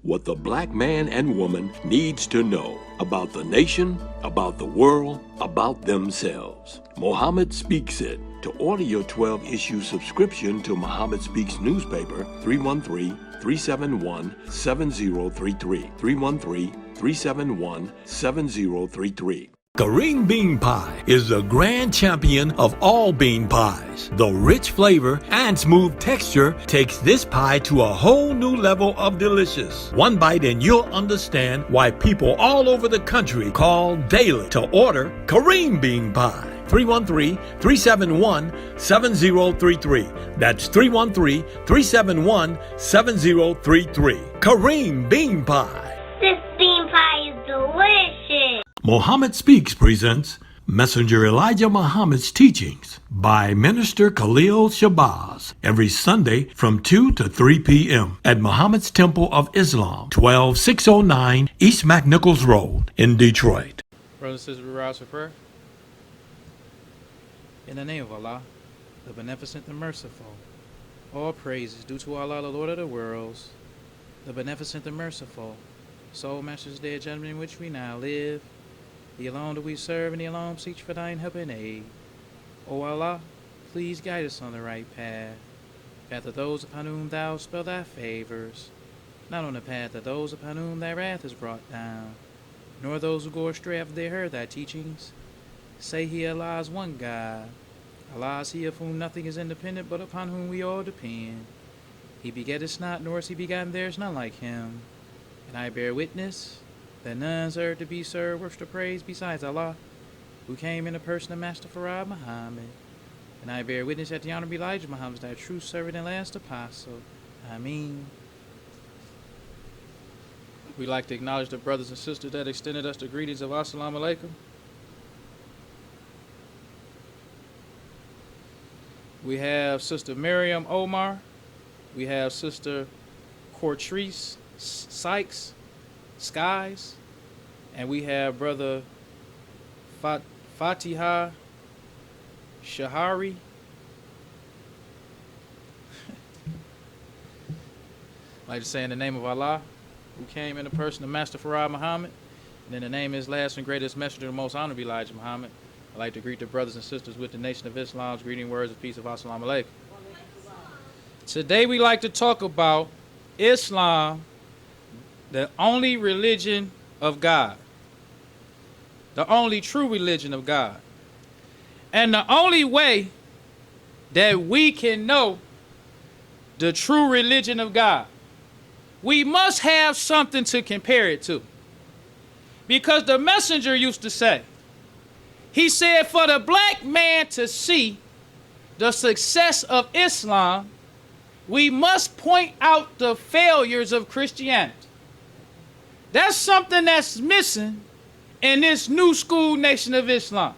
what the black man and woman needs to know about the nation, about the world, about themselves. Muhammad Speaks It. To order your 12-issue subscription to Muhammad Speaks newspaper, 313-371-7033. 313-371-7033. Kareem Bean Pie is the grand champion of all bean pies. The rich flavor and smooth texture takes this pie to a whole new level of delicious. One bite and you'll understand why people all over the country call daily to order Kareem Bean Pie. 313-371-7033. That's 313-371-7033. Kareem Bean Pie. This bean pie is delicious. Muhammad Speaks presents Messenger Elijah Muhammad's Teachings by Minister Khalil Shabazz every Sunday from 2 to 3 p.m. at Muhammad's Temple of Islam, 12609 East McNichols Road in Detroit. Brothers and sisters, we rise for prayer. In the name of Allah, the Beneficent, the Merciful, all praise is due to Allah, the Lord of the worlds, the Beneficent, the Merciful, Soul Masters, Day, Judgment in which we now live. The alone do we serve, and the alone seek for thine help and aid. O Allah, please guide us on the right path of those upon whom thou spell thy favors, not on the path of those upon whom thy wrath is brought down, nor those who go astray after they heard thy teachings. Say he, Allah is one God. Allah is he of whom nothing is independent, but upon whom we all depend. He begetteth not, nor is he begotten, there is none like him. And I bear witness that none deserve to be served, worship, or praise besides Allah, who came in the person of Master Farad Muhammad. And I bear witness that the Honorable Elijah Muhammad is thy true servant and last apostle. Ameen. We'd like to acknowledge the brothers and sisters that extended us the greetings of Assalamu Alaikum. We have Sister Miriam Omar. We have Sister Cortrice Sykes Skies, and we have Brother Fatiha Shahari. I'd like to say in the name of Allah, who came in the person of Master Farad Muhammad, and in the name of his last and greatest messenger, the most honorable Elijah Muhammad, I'd like to greet the brothers and sisters with the Nation of Islam's greeting words of peace of Assalamu Alaikum. Today we like to talk about Islam, the only religion of God, the only true religion of God. And the only way that we can know the true religion of God, we must have something to compare it to. Because the messenger used to say, he said, for the black man to see the success of Islam, we must point out the failures of Christianity. That's something that's missing in this new school nation of Islam.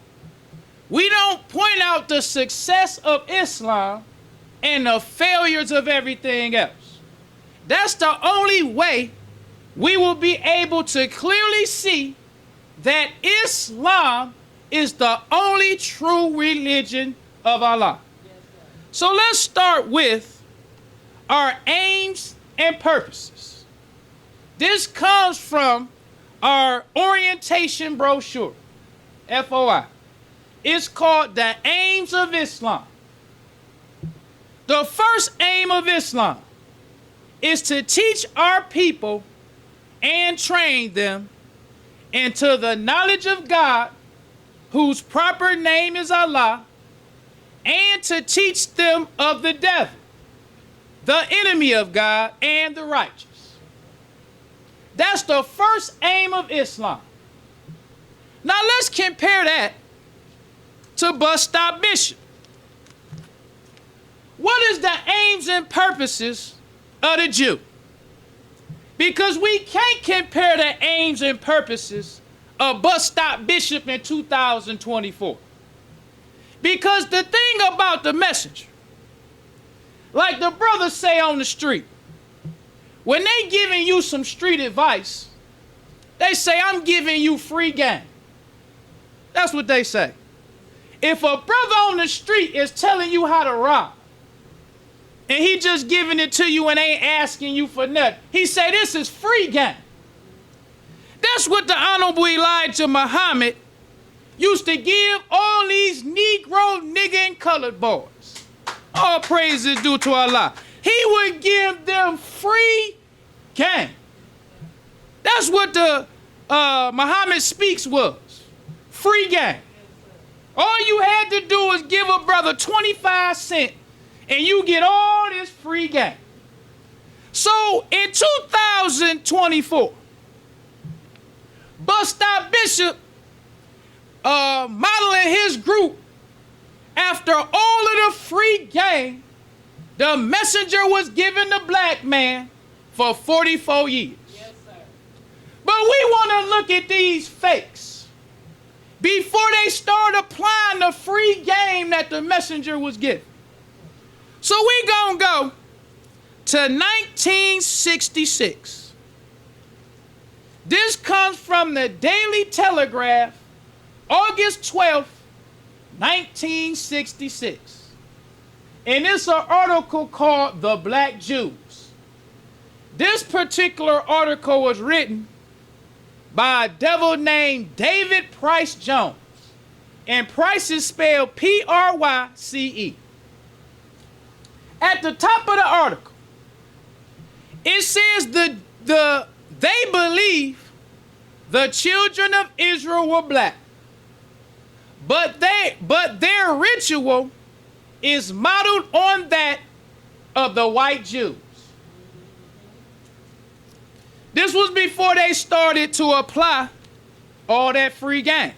We don't point out the success of Islam and the failures of everything else. That's the only way we will be able to clearly see that Islam is the only true religion of Allah. So let's start with our aims and purposes. This comes from our orientation brochure, FOI. It's called The Aims of Islam. The first aim of Islam is to teach our people and train them into the knowledge of God, whose proper name is Allah, and to teach them of the devil, the enemy of God, and the righteous. That's the first aim of Islam. Now let's compare that to Bus Stop Bishop. What is the aims and purposes of the Jew? Because we can't compare the aims and purposes of Bus Stop Bishop in 2024. Because the thing about the messenger, like the brothers say on the street, when they giving you some street advice, they say, I'm giving you free game. That's what they say. If a brother on the street is telling you how to rob, and he just giving it to you and ain't asking you for nothing. He say this is free game. That's what the Honorable Elijah Muhammad used to give all these Negro, nigga, and colored boys. All praise is due to Allah. He would give them free game. That's what the Muhammad Speaks was. Free game. All you had to do was give a brother 25 cents and you get all this free game. So in 2024, Bus Stop Bishop modeling his group after all of the free game the messenger was giving the black man for 44 years. Yes, sir. But we want to look at these fakes before they start applying the free game that the messenger was given. So we gonna go to 1966. This comes from the Daily Telegraph, August 12th, 1966. And it's an article called The Black Jews. This particular article was written by a devil named David Price Jones. And Price is spelled P-R-Y-C-E. At the top of the article, it says they believe the children of Israel were black. But their ritual is modeled on that of the white Jews. This was before they started to apply all that free game.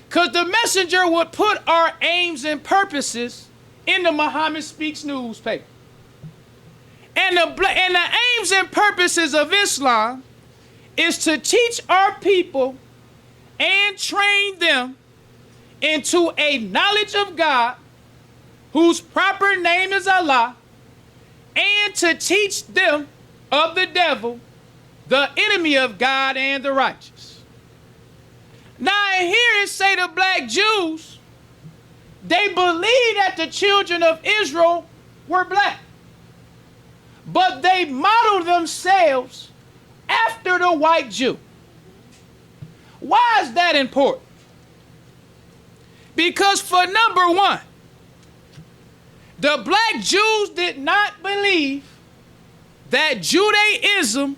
Because the messenger would put our aims and purposes in the Muhammad Speaks newspaper. And the aims and purposes of Islam is to teach our people and train them into a knowledge of God, whose proper name is Allah, and to teach them of the devil, the enemy of God and the righteous. Now here it say the black Jews, they believe that the children of Israel were black, but they modeled themselves after the white Jew. Why is that important? Because for number one, the black Jews did not believe that Judaism,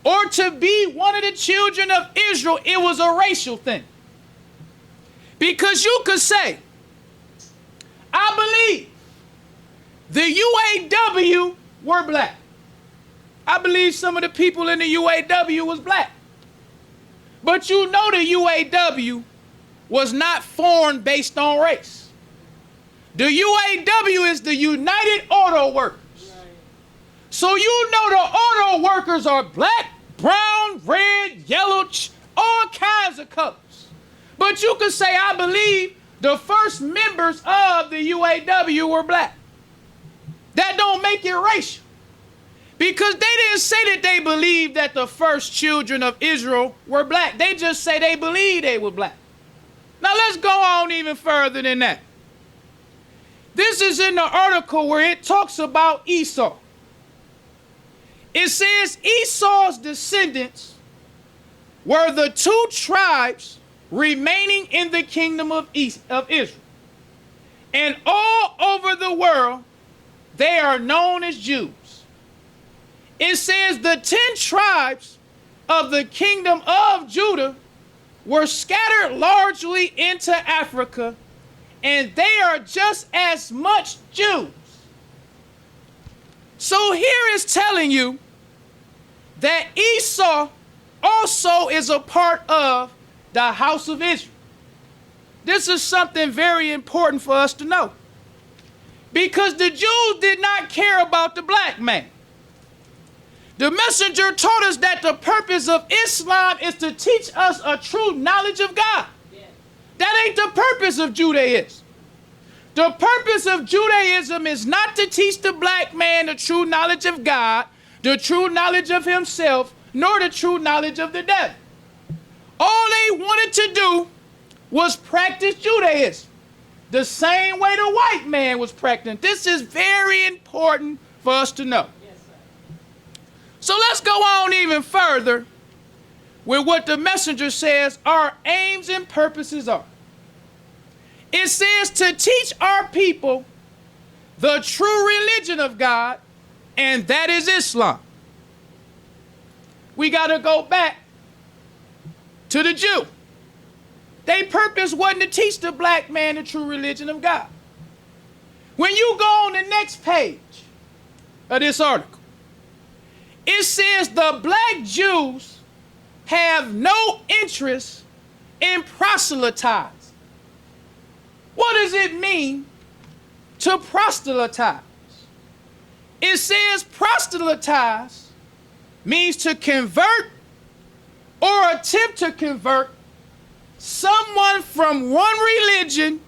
or to be one of the children of Israel, it was a racial thing. Because you could say, I believe the UAW were black. I believe some of the people in the UAW was black. But you know the UAW was not formed based on race. The UAW is the United Auto Workers. Right. So you know the auto workers are black, brown, red, yellow, all kinds of colors. But you could say, I believe the first members of the UAW were black. That don't make it racial. Because they didn't say that they believed that the first children of Israel were black. They just say they believed they were black. Now let's go on even further than that. This is in the article where it talks about Esau. It says Esau's descendants were the two tribes remaining in the kingdom of Israel. And all over the world, they are known as Jews. It says the 10 tribes of the kingdom of Judah were scattered largely into Africa, and they are just as much Jews. So here is telling you that Esau also is a part of the house of Israel. This is something very important for us to know. Because the Jews did not care about the black man. The messenger taught us that the purpose of Islam is to teach us a true knowledge of God. Yeah. That ain't the purpose of Judaism. The purpose of Judaism is not to teach the black man the true knowledge of God, the true knowledge of himself, nor the true knowledge of the devil. All they wanted to do was practice Judaism. the same way the white man was practicing. This is very important for us to know. So let's go on even further with what the messenger says our aims and purposes are. It says to teach our people the true religion of God, and that is Islam. We got to go back to the Jew. Their purpose wasn't to teach the black man the true religion of God. When you go on the next page of this article, it says the black Jews have no interest in proselytizing. What does it mean to proselytize? It says proselytize means to convert or attempt to convert someone from one religion,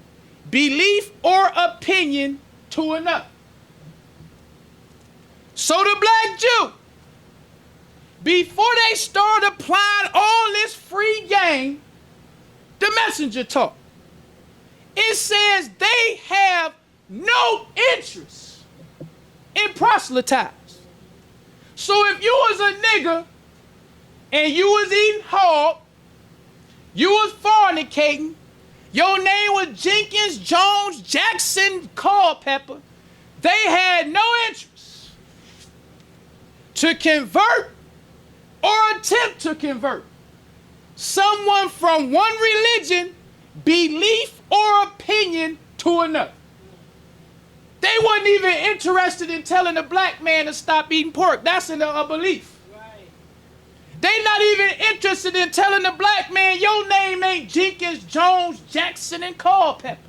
belief, or opinion to another. So the black Jew, before they start applying all this free game, the messenger taught. It says they have no interest in proselytize. So if you was a nigga and you was eating hog, you was fornicating, your name was Jenkins, Jones, Jackson, Culpepper, they had no interest to convert or attempt to convert someone from one religion, belief, or opinion to another. They wasn't even interested in telling the black man to stop eating pork. That's a belief. Right. They not even interested in telling the black man your name ain't Jenkins, Jones, Jackson, and Culpepper.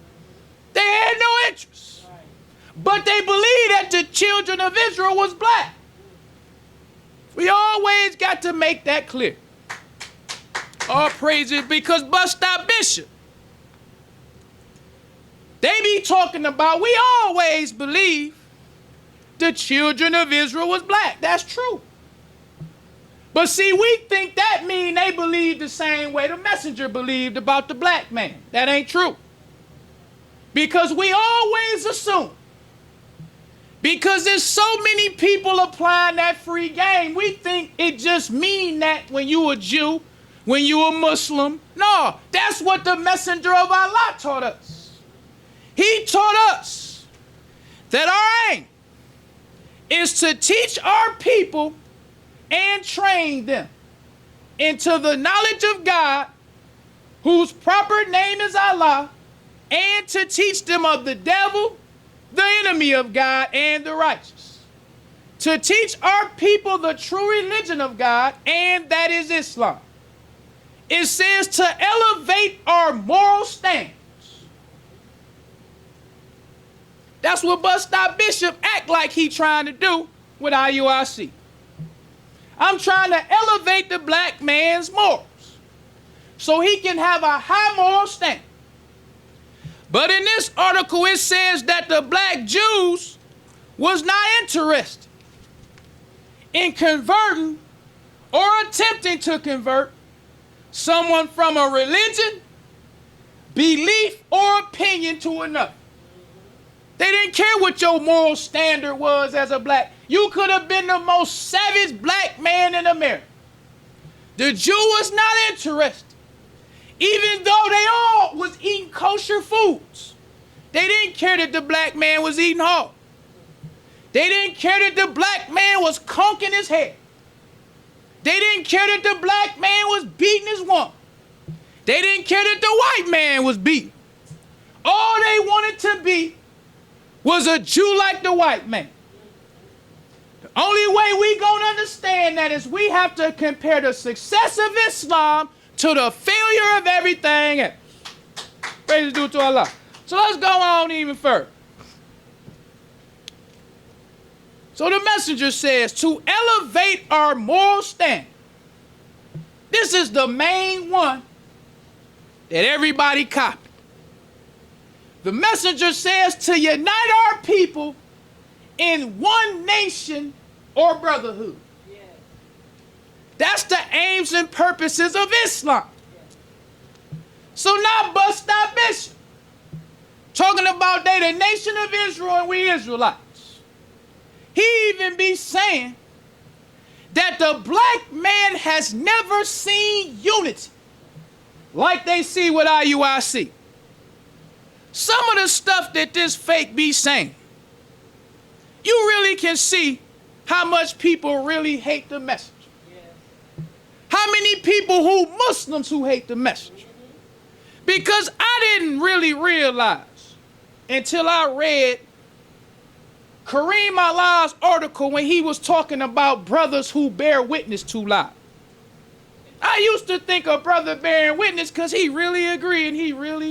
They had no interest. Right. But they believed that the children of Israel was black. We always got to make that clear. All praises, because Bust Out Bishop, they be talking about, we always believe the children of Israel was black. That's true. But see, we think that mean they believe the same way the messenger believed about the black man. That ain't true. Because we always assume, because there's so many people applying that free game, we think it just mean that when you a Jew, when you a Muslim. No, that's what the messenger of Allah taught us. He taught us that our aim is to teach our people and train them into the knowledge of God, whose proper name is Allah, and to teach them of the devil, the enemy of God, and the righteous. To teach our people the true religion of God, and that is Islam. It says to elevate our moral standards. That's what Bust Out Bishop act like he trying to do with IUIC. I'm trying to elevate the black man's morals so he can have a high moral standard. But in this article, it says that the black Jews was not interested in converting or attempting to convert someone from a religion, belief, or opinion to another. They didn't care what your moral standard was as a black. You could have been the most savage black man in America. The Jew was not interested. Even though they all was eating kosher foods. They didn't care that the black man was eating hog. They didn't care that the black man was conking his head. They didn't care that the black man was beating his woman. They didn't care that the white man was beaten. All they wanted to be was a Jew like the white man. The only way we gonna understand that is we have to compare the success of Islam to the failure of everything else. Praise due to Allah. So let's go on even further. So the messenger says to elevate our moral standard. This is the main one that everybody copied. The messenger says to unite our people in one nation or brotherhood. Yes. That's the aims and purposes of Islam. Yes. So now Bust Out Bishop, talking about they the nation of Israel and we Israelites. He even be saying that the black man has never seen unity like they see with IUIC. Some of the stuff that this fake be saying, you really can see how much people really hate the message. How many people Muslims who hate the message. Because I didn't really realize until I read Kareem Allah's article when he was talking about brothers who bear witness too loud. I used to think a brother bearing witness because he really agree and he really,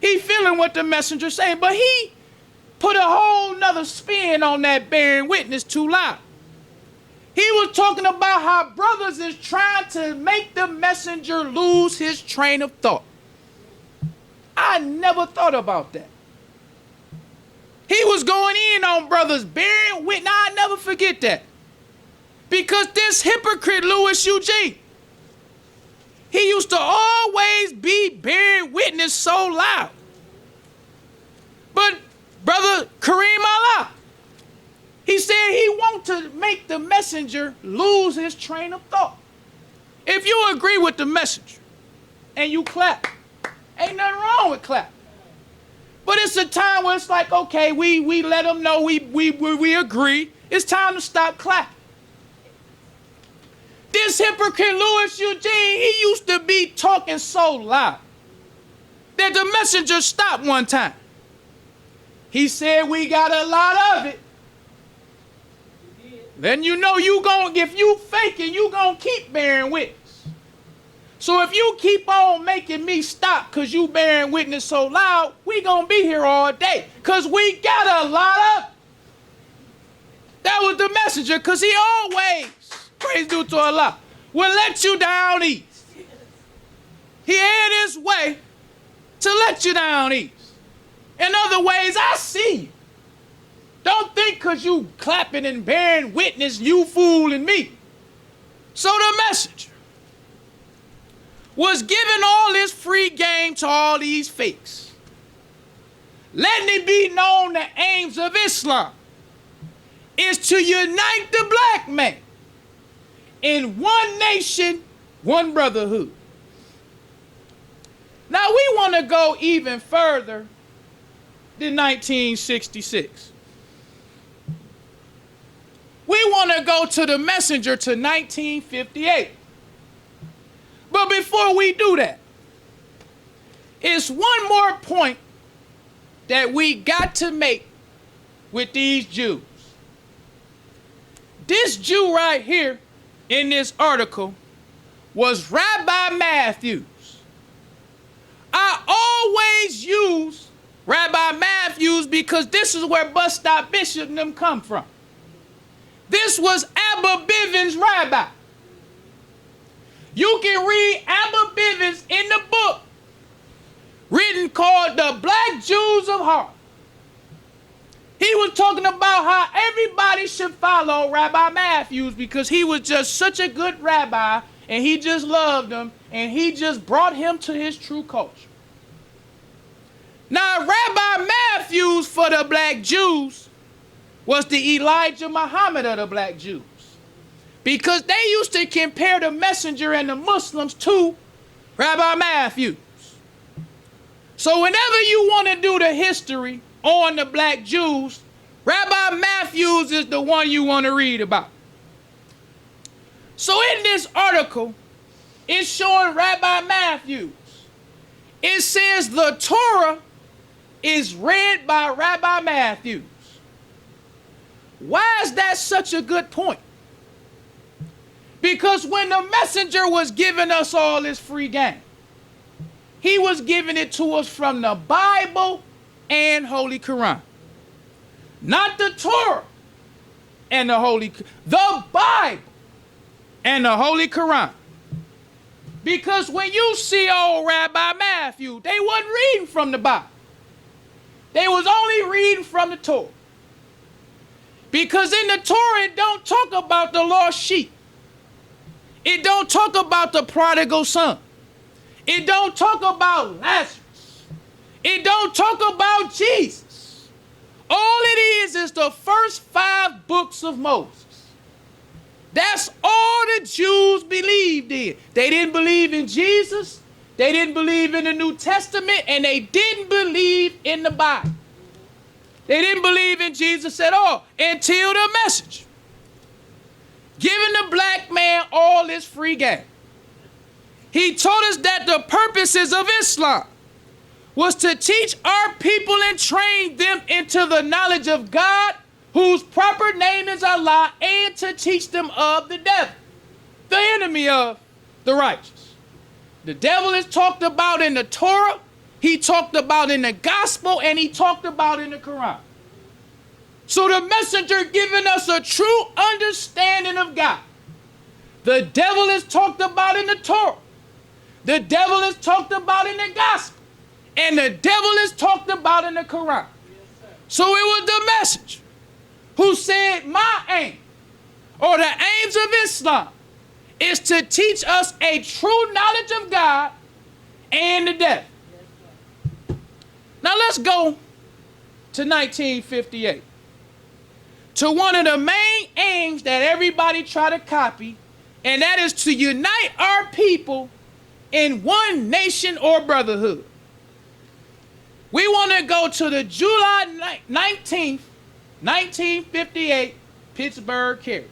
he feeling what the messenger's saying, but he put a whole nother spin on that bearing witness too loud. He was talking about how brothers is trying to make the messenger lose his train of thought. I never thought about that. He was going in on brothers bearing witness. I'll never forget that. Because this hypocrite Louis Eugene, he used to always be bearing witness so loud. But Brother Kareem Allah, he said he want to make the messenger lose his train of thought. If you agree with the messenger and you clap, ain't nothing wrong with clap. But it's a time where it's like, okay, we let them know we agree. It's time to stop clapping. This hypocrite Louis Eugene, he used to be talking so loud that the messenger stopped one time. He said, we got a lot of it. Then you know if you faking, you gonna keep bearing witness. So if you keep on making me stop because you bearing witness so loud, we gonna be here all day because we got a lot of it. That was the messenger because he always, praise due to Allah, will let you down east. He had his way to let you down east. In other ways, I see you. Don't think because you clapping and bearing witness, you fooling me. So the messenger was giving all this free game to all these fakes. Letting it be known the aims of Islam is to unite the black man in one nation, one brotherhood. Now we want to go even further than 1966. We want to go to the messenger to 1958. But before we do that, it's one more point that we got to make with these Jews. This Jew right here in this article was Rabbi Matthews. I always use Rabbi Matthews because this is where Bus Stop Bishop and them come from. This was Abba Bivens' rabbi. You can read Abba Bivens in the book written called The Black Jews of Heart. He was talking about how everybody should follow Rabbi Matthews because he was just such a good rabbi and he just loved him and he just brought him to his true culture. Now, Rabbi Matthews for the black Jews was the Elijah Muhammad of the black Jews because they used to compare the messenger and the Muslims to Rabbi Matthews. So whenever you want to do the history on the black Jews, Rabbi Matthews is the one you want to read about. So in this article, it's showing Rabbi Matthews. It says the Torah is read by Rabbi Matthews. Why is that such a good point? Because when the messenger was giving us all this free game, he was giving it to us from the Bible and Holy Quran. Not the Torah and the Bible and the Holy Quran. Because when you see old Rabbi Matthew, they wasn't reading from the Bible. They was only reading from the Torah. Because in the Torah, it don't talk about the lost sheep. It don't talk about the prodigal son. It don't talk about Lazarus. It don't talk about Jesus. All it is the first 5 books of Moses. That's all the Jews believed in. They didn't believe in Jesus. They didn't believe in the New Testament, and they didn't believe in the Bible. They didn't believe in Jesus at all until the message. Giving the black man all this free game. He told us that the purposes of Islam was to teach our people and train them into the knowledge of God, whose proper name is Allah, and to teach them of the devil, the enemy of the righteous. The devil is talked about in the Torah, he talked about in the gospel, and he talked about in the Quran. So the messenger giving us a true understanding of God. The devil is talked about in the Torah. The devil is talked about in the gospel. And the devil is talked about in the Quran. So it was the message who said, my aim, or the aims of Islam, is to teach us a true knowledge of God and the devil. Now let's go to 1958. To one of the main aims that everybody try to copy, and that is to unite our people in one nation or brotherhood. We want to go to the July 19th, 1958 Pittsburgh carry.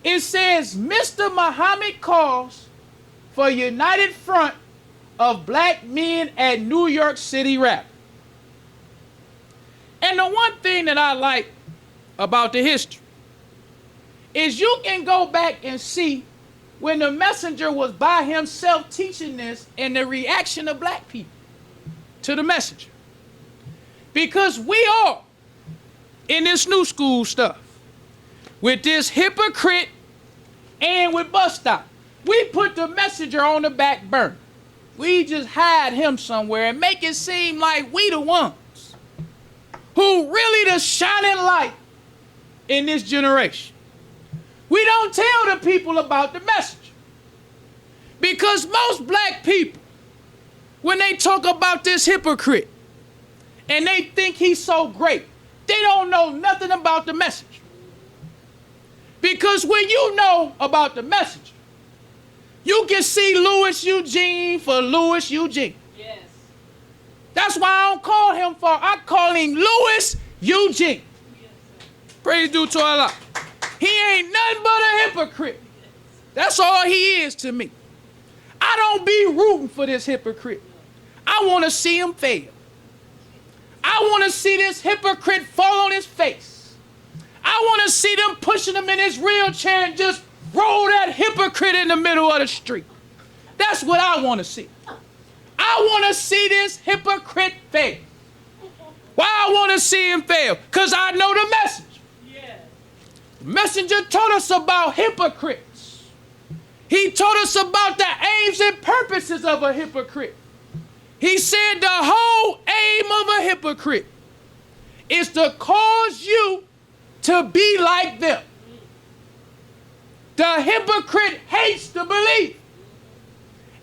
It says, Mr. Muhammad calls for united front of black men at New York City rap. And the one thing that I like about the history is you can go back and see when the messenger was by himself teaching this and the reaction of black people to the messenger. Because we are in this new school stuff with this hypocrite and with bus stop. We put the messenger on the back burner. We just hide him somewhere and make it seem like we the ones who really the shining light in this generation. We don't tell the people about the messenger. Because most black people, when they talk about this hypocrite and they think he's so great, they don't know nothing about the messenger. Because when you know about the messenger, you can see Louis Eugene for Louis Eugene. Yes. That's why I don't call him I call him Louis Eugene. Yes, praise due to Allah. He ain't nothing but a hypocrite. That's all he is to me. I don't be rooting for this hypocrite. I want to see him fail. I want to see this hypocrite fall on his face. I want to see them pushing him in his wheelchair and just roll that hypocrite in the middle of the street. That's what I want to see. I want to see this hypocrite fail. Why I want to see him fail? Because I know the message. The messenger taught us about hypocrites. He taught us about the aims and purposes of a hypocrite. He said the whole aim of a hypocrite is to cause you to be like them. The hypocrite hates the belief.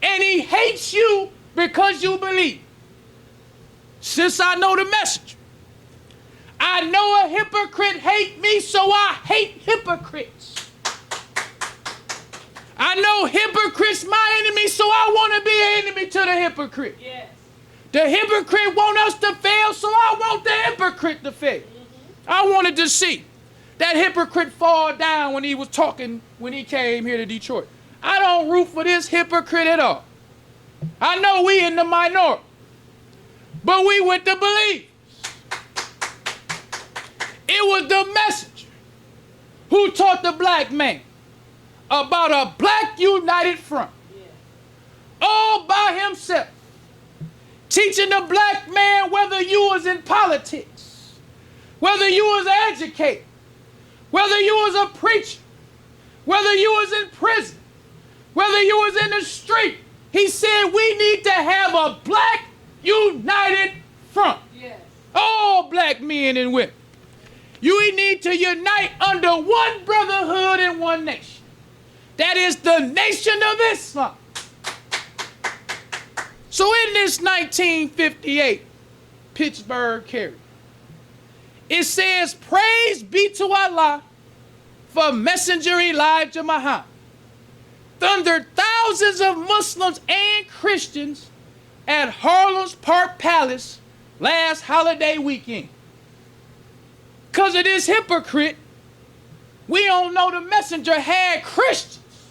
And he hates you because you believe. Since I know the message, I know a hypocrite hate me, so I hate hypocrites. I know hypocrites my enemy, so I want to be an enemy to the hypocrite. Yes. The hypocrite want us to fail, so I want the hypocrite to fail. I wanted to see that hypocrite fall down when he was talking, when he came here to Detroit. I don't root for this hypocrite at all. I know we in the minority, but we with the belief. It was the messenger who taught the black man about a black united front, all by himself, teaching the black man whether you was in politics, whether you was educated, whether you was a preacher, whether you was in prison, whether you was in the street. He said we need to have a black united front. Yes. All black men and women. You need to unite under one brotherhood and one nation. That is the nation of Islam. So in this 1958 Pittsburgh carry, it says, praise be to Allah for Messenger Elijah Muhammad. Thundered thousands of Muslims and Christians at Harlem's Park Palace last holiday weekend. Because of this hypocrite, we don't know the messenger had Christians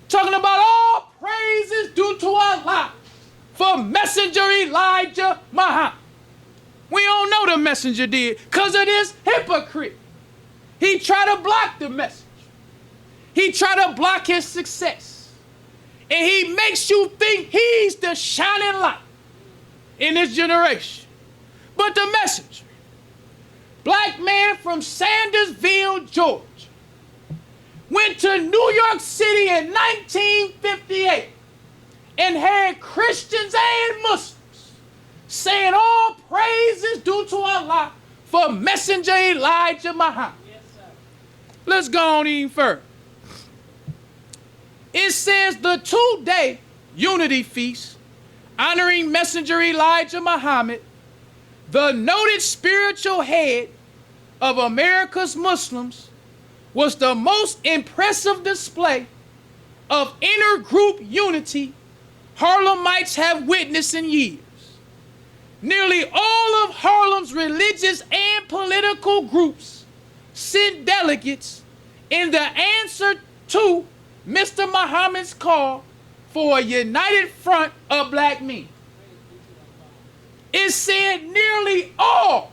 talking about all praises due to Allah for Messenger Elijah Muhammad. We don't know the messenger did because of this hypocrite. He tried to block the message. He tried to block his success. And he makes you think he's the shining light in this generation. But the messenger, black man from Sandersville, Georgia, went to New York City in 1958 and had Christians and Muslims saying all praises due to Allah for Messenger Elijah Muhammad. Yes, sir. Let's go on even further. It says the 2-day unity feast honoring Messenger Elijah Muhammad, the noted spiritual head of America's Muslims, was the most impressive display of intergroup unity Harlemites have witnessed in years. Nearly all of Harlem's religious and political groups sent delegates in the answer to Mr. Muhammad's call for a united front of black men. It said nearly all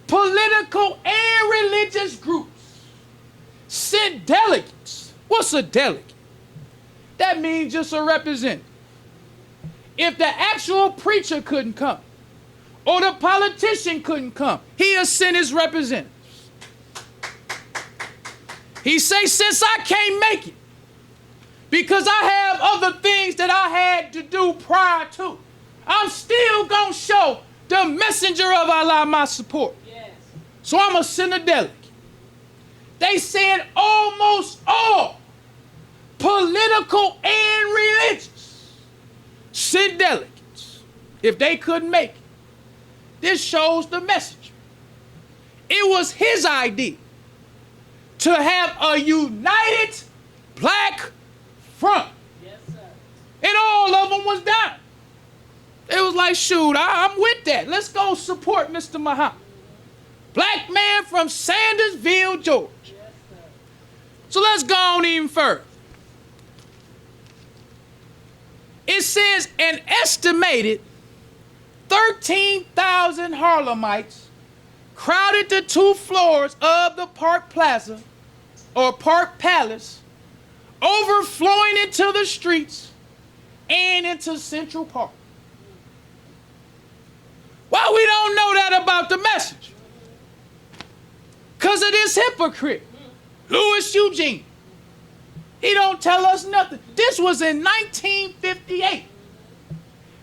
political and religious groups sent delegates. What's a delegate? That means just a representative. If the actual preacher couldn't come, or the politician couldn't come, he'll send his representatives. He say, since I can't make it, because I have other things that I had to do prior to, I'm still going to show the messenger of Allah my support. Yes. So I'm going to send a delegate. They said almost all political and religious sent delegates if they couldn't make it. This shows the messenger. It was his idea to have a united black front. Yes, sir. And all of them was down. It was like, shoot, I'm with that. Let's go support Mr. Muhammad. Black man from Sandersville, Georgia. Yes, sir. So let's go on even further. It says an estimated 13,000 Harlemites crowded the 2 floors of the Park Plaza or Park Palace, overflowing into the streets and into Central Park. Why we don't know that about the message? Because of this hypocrite, Louis Eugene. He don't tell us nothing. This was in 1958,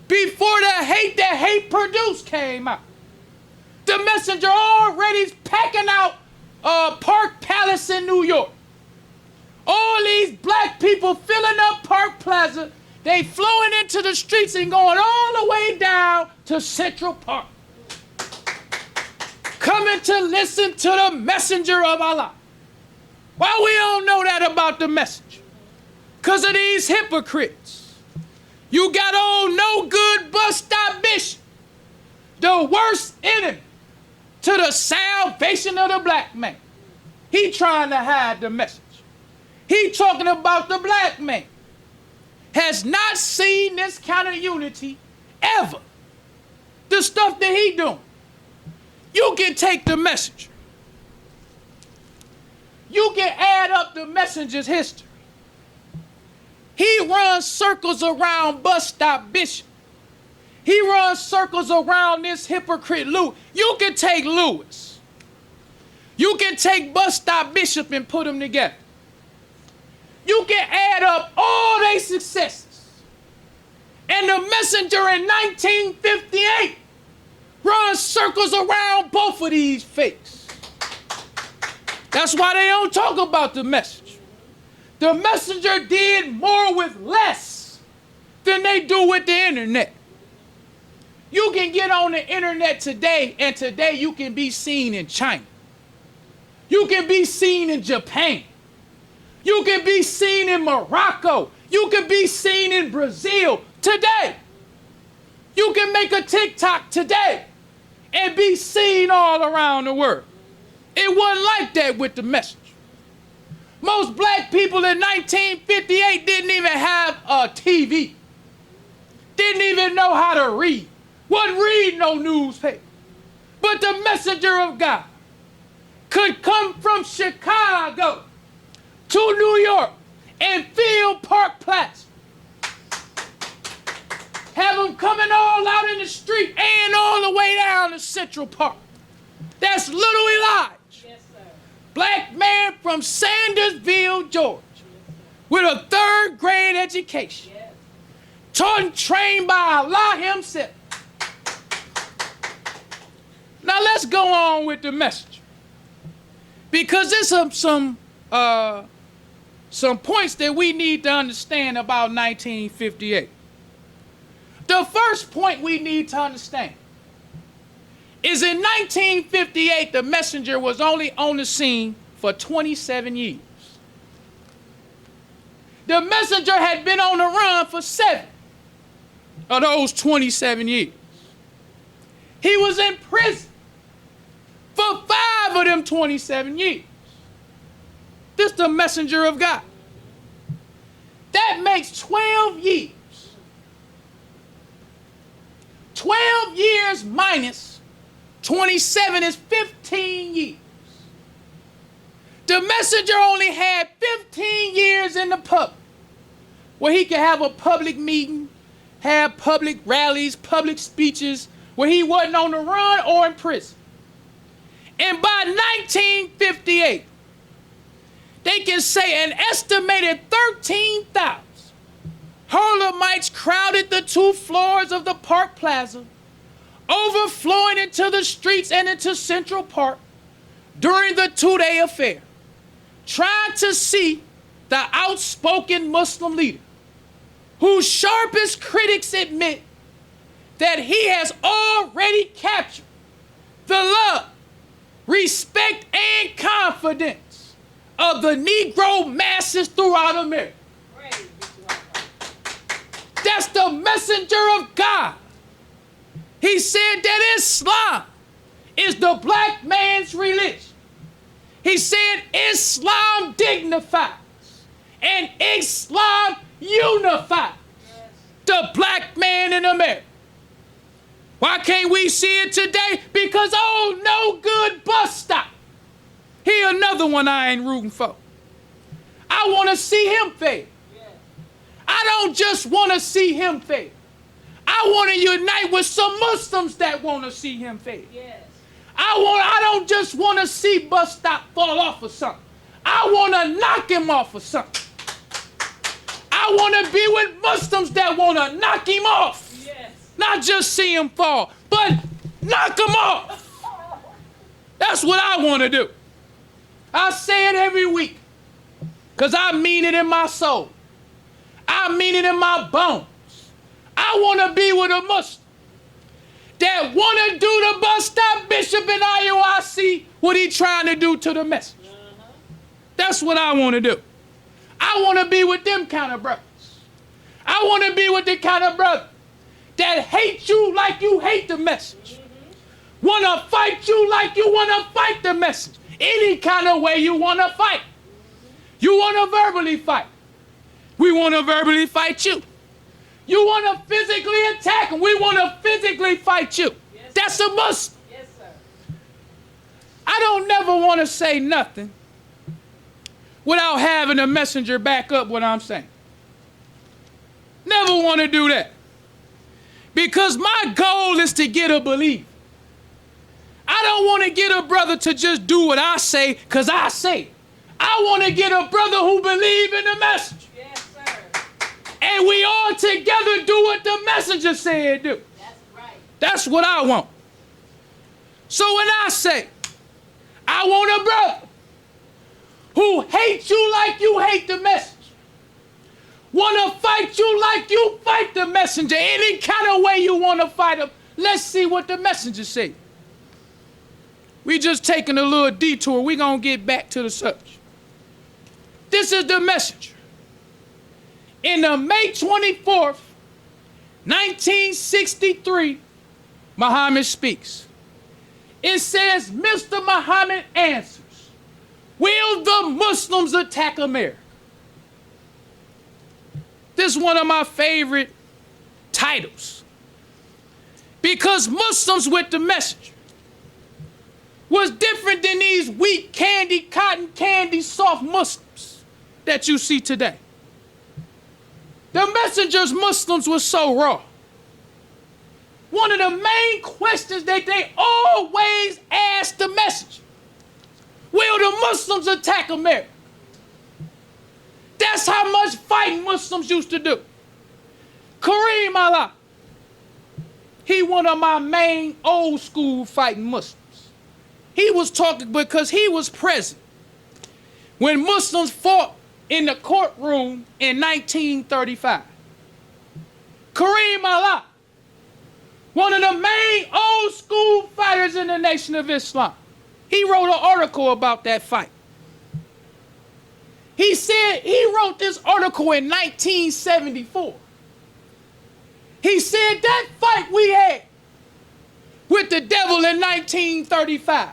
before the Hate That Hate Produced came out. The messenger already packing out Park Palace in New York. All these black people filling up Park Plaza, they flowing into the streets and going all the way down to Central Park, coming to listen to the messenger of Allah. Why we don't know that about the messenger? Because of these hypocrites. You got old no good bus stop bishop, the worst enemy to the salvation of the black man. He trying to hide the message. He talking about the black man has not seen this kind of unity ever. The stuff that he doing. You can take the messenger. You can add up the messenger's history. He runs circles around bus stop bishop. He runs circles around this hypocrite Louis. You can take Louis. You can take bus stop bishop and put them together. You can add up all their successes. And the messenger in 1958 runs circles around both of these fakes. That's why they don't talk about the messenger. The messenger did more with less than they do with the internet. You can get on the internet today, and today you can be seen in China. You can be seen in Japan. You can be seen in Morocco. You can be seen in Brazil today. You can make a TikTok today and be seen all around the world. It wasn't like that with the message. Most black people in 1958 didn't even have a TV. Didn't even know how to read. Wasn't reading no newspaper. But the messenger of God could come from Chicago to New York and fill Park Plaza. Have them coming all out in the street and all the way down to Central Park. That's little Elijah. Yes, sir. Black man from Sandersville, Georgia, with a 3rd grade education. Yes. Taught and trained by Allah himself. Now let's go on with the message. Because there's some points that we need to understand about 1958. The first point we need to understand is in 1958, the messenger was only on the scene for 27 years. The messenger had been on the run for 7 of those 27 years. He was in prison for 5 of them 27 years. This is the messenger of God. That makes 12 years. 12 years minus 27 is 15 years. The messenger only had 15 years in the public, where he could have a public meeting, have public rallies, public speeches, where he wasn't on the run or in prison. And by 1958, they can say an estimated 13,000 Harlemites crowded the 2 floors of the Park Plaza, overflowing into the streets and into Central Park during the 2-day affair, trying to see the outspoken Muslim leader, whose sharpest critics admit that he has already captured the love, respect, and confidence of the Negro masses throughout America. That's the messenger of God. He said that Islam is the black man's religion. He said Islam dignifies and Islam unifies the black man in America. Why can't we see it today? Because, oh, no good bus stop. Here another one I ain't rooting for. I want to see him fail. I don't just want to see him fail. I want to unite with some Muslims that want to see him fail. Yes. I don't just want to see bus stop fall off of something. I want to knock him off of something. I want to be with Muslims that want to knock him off. Yes. Not just see him fall, but knock him off. That's what I want to do. I say it every week because I mean it in my soul. I mean it in my bones. I want to be with a Muslim that want to do the bus stop bishop in IOIC what he trying to do to the message. That's what I want to do. I want to be with them kind of brothers. I want to be with the kind of brother that hate you like you hate the message. Want to fight you like you want to fight the message. Any kind of way you want to fight. You want to verbally fight. We want to verbally fight you. You want to physically attack them. We want to physically fight you. Yes, that's a Muslim. Yes, sir. I don't never want to say nothing without having a messenger back up what I'm saying. Never want to do that. Because my goal is to get a believer. I don't want to get a brother to just do what I say because I say it. I want to get a brother who believes in the message. Yes, sir. And we all together do what the messenger said do. That's right. That's what I want. So when I say, I want a brother who hates you like you hate the message, want to fight fight you like you fight the messenger. Any kind of way you want to fight him. Let's see what the messenger say. We just taking a little detour. We're going to get back to the subject. This is the messenger. In the May 24th, 1963, Muhammad speaks. It says, Mr. Muhammad answers, will the Muslims attack America? This is one of my favorite titles. Because Muslims with the messenger was different than these weak candy, cotton candy, soft Muslims that you see today. The messenger's Muslims were so raw. One of the main questions that they always asked the messenger, will the Muslims attack America? That's how much fighting Muslims used to do. Kareem Allah, he one of my main old school fighting Muslims. He was talking because he was present when Muslims fought in the courtroom in 1935. Kareem Allah, one of the main old school fighters in the Nation of Islam. He wrote an article about that fight. He said he wrote this article in 1974. He said that fight we had with the devil in 1935.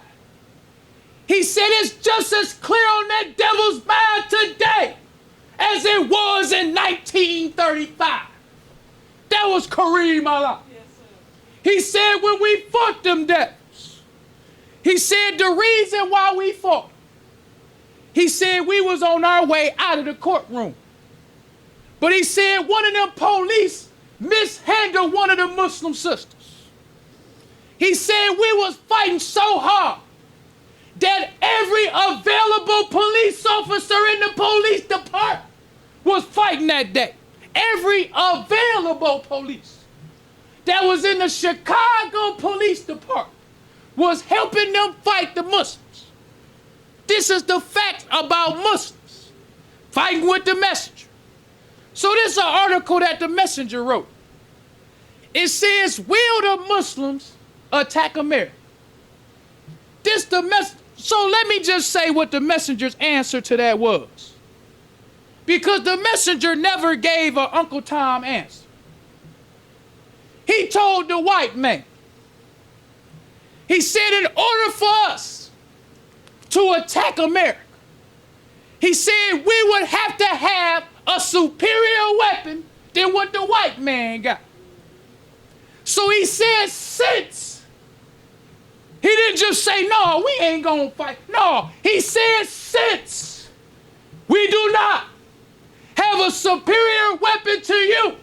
He said it's just as clear on that devil's mind today as it was in 1935. That was Kareem Allah. Yes, sir. He said when we fought them devils, he said the reason why we fought, he said we was on our way out of the courtroom. But he said one of them police mishandled one of the Muslim sisters. He said we was fighting so hard that every available police officer in the police department was fighting that day. Every available police that was in the Chicago Police Department was helping them fight the Muslims. This is the fact about Muslims fighting with the messenger. So this is an article that the messenger wrote. It says, will the Muslims attack America? So let me just say what the messenger's answer to that was. Because the messenger never gave an Uncle Tom answer. He told the white man, he said in order for us to attack America, he said we would have to have a superior weapon than what the white man got. So he said since, he didn't just say, no, we ain't gonna fight. No, he said since we do not have a superior weapon to you,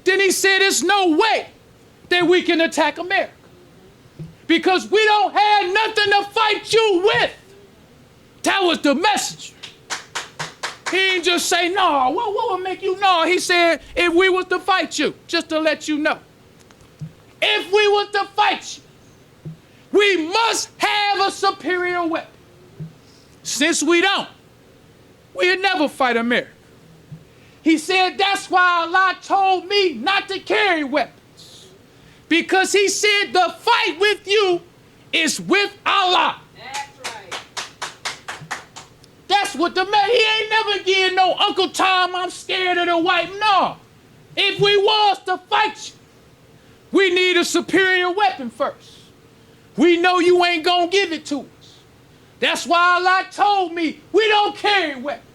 then he said there's no way that we can attack America. Because we don't have nothing to fight you with. That was the message. He didn't just say, no, what would make you know? He said, if we was to fight you, just to let you know. If we was to fight you, we must have a superior weapon. Since we don't, we'll never fight America. He said, that's why Allah told me not to carry weapons. Because he said the fight with you is with Allah. That's right. That's what the man, he ain't never getting no Uncle Tom, I'm scared of the white. No. If we was to fight you, we need a superior weapon first. We know you ain't gonna give it to us. That's why Allah told me we don't carry weapons.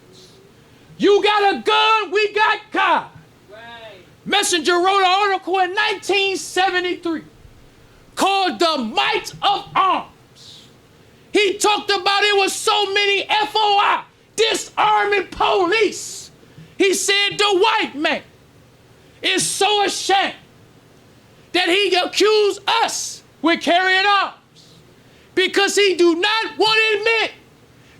You got a gun, we got God. Right. Messenger wrote an article in 1973 called The Might of Arms. He talked about it was so many FOI, disarming police. He said the white man is so ashamed that he accused us with carrying arms because he do not want to admit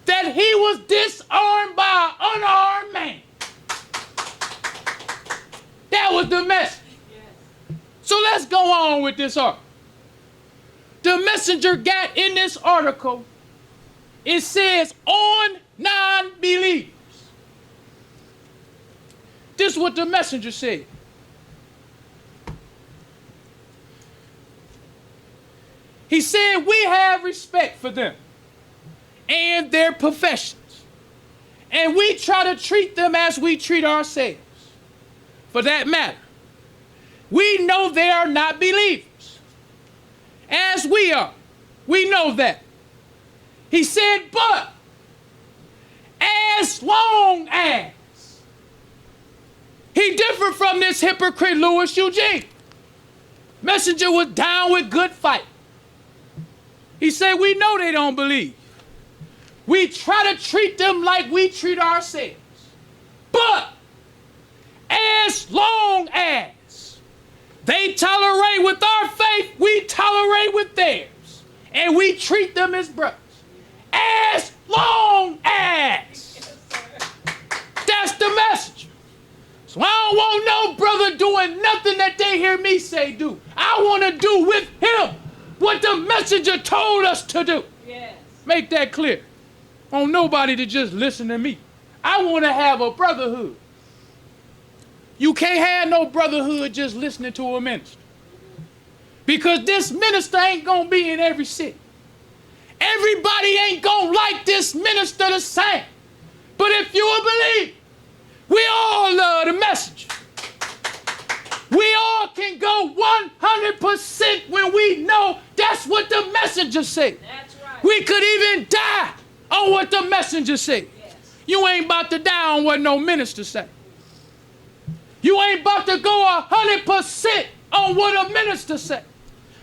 that he was disarmed by an unarmed man. That was the message. Yes. So let's go on with this article. The messenger got in this article, it says on non-believers. This is what the messenger said. He said, we have respect for them and their professions, and we try to treat them as we treat ourselves. For that matter, we know they are not believers, as we are. We know that. He said, but as long as he differed from this hypocrite Louis Eugene. Messenger was down with good fight. He said, we know they don't believe. We try to treat them like we treat ourselves. But as long as they tolerate with our faith, we tolerate with theirs. And we treat them as brothers. As long as. That's the message. So I don't want no brother doing nothing that they hear me say do. I want to do with him what the messenger told us to do. Yes. Make that clear. I want nobody to just listen to me. I want to have a brotherhood. You can't have no brotherhood just listening to a minister. Because this minister ain't going to be in every city. Everybody ain't going to like this minister the same. But if you will believe, we all love the message. We all can go 100% when we know that's what the messenger said. That's right. We could even die on what the messenger said. Yes. You ain't about to die on what no minister said. You ain't about to go 100% on what a minister said.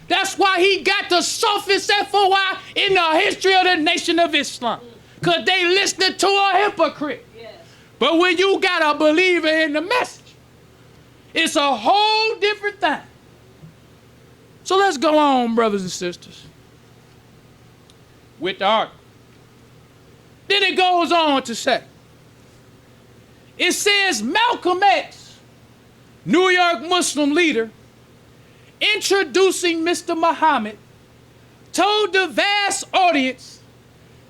That's why he got the softest FOI in the history of the Nation of Islam. Because they listening to a hypocrite. Yes. But when you got a believer in the message, it's a whole different thing. So let's go on, brothers and sisters, with the article. Then it goes on to say, it says Malcolm X, New York Muslim leader, introducing Mr. Muhammad, told the vast audience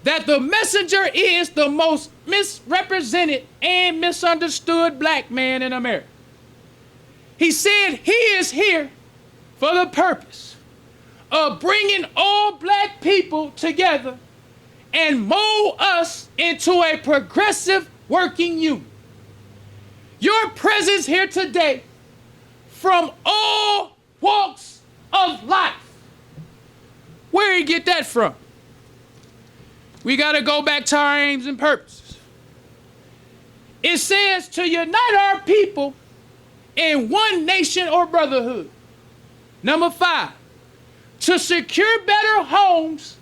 that the messenger is the most misrepresented and misunderstood black man in America. He said he is here for the purpose of bringing all black people together and mold us into a progressive working unit. Your presence here today from all walks of life. Where did he get that from? We got to go back to our aims and purposes. It says to unite our people in one nation or brotherhood. Number 5, to secure better homes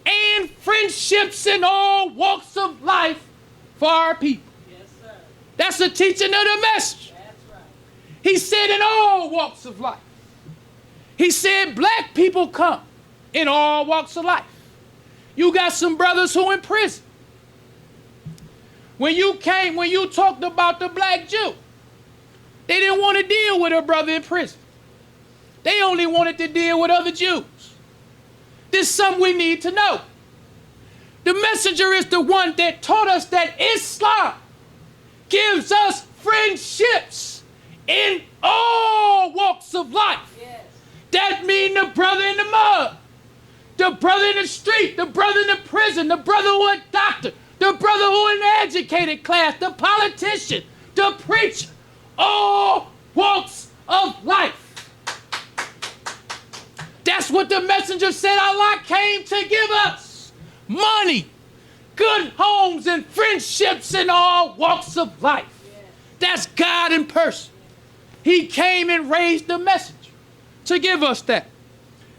and friendships in all walks of life for our people. Yes, sir. That's the teaching of the message. That's right. He said in all walks of life. He said black people come in all walks of life. You got some brothers who in prison. When you talked about the black Jew, they didn't want to deal with a brother in prison. They only wanted to deal with other Jews. This is something we need to know. The messenger is the one that taught us that Islam gives us friendships in all walks of life. Yes. That means the brother in the mud, the brother in the street, the brother in the prison, the brother who is a doctor, the brother who in the educated class, the politician, the preacher, all walks of life. That's what the messenger said Allah came to give us. Money, good homes, and friendships in all walks of life. That's God in person. He came and raised the messenger to give us that.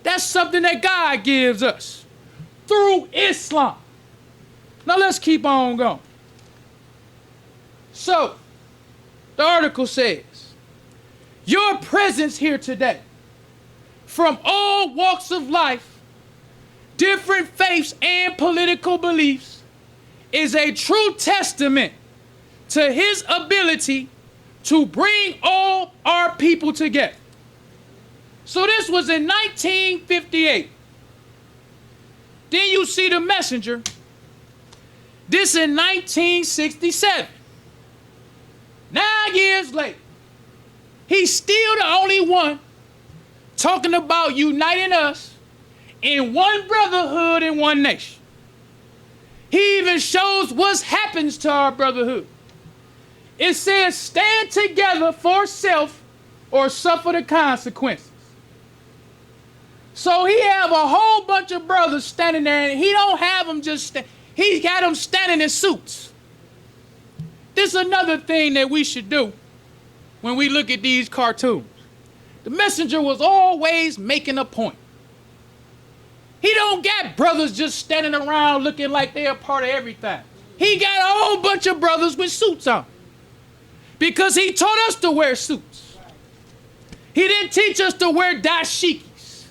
That's something that God gives us through Islam. Now let's keep on going. So, the article says, your presence here today, from all walks of life, different faiths and political beliefs, is a true testament to his ability to bring all our people together. So this was in 1958. Then you see the messenger. This in 1967. Now years later, he's still the only one talking about uniting us in one brotherhood and one nation. He even shows what happens to our brotherhood. It says, stand together for self or suffer the consequences. So he have a whole bunch of brothers standing there, and he don't have them just he got them standing in suits. This is another thing that we should do when we look at these cartoons. The messenger was always making a point. He don't got brothers just standing around looking like they're a part of everything. He got a whole bunch of brothers with suits on. Because he taught us to wear suits. He didn't teach us to wear dashikis.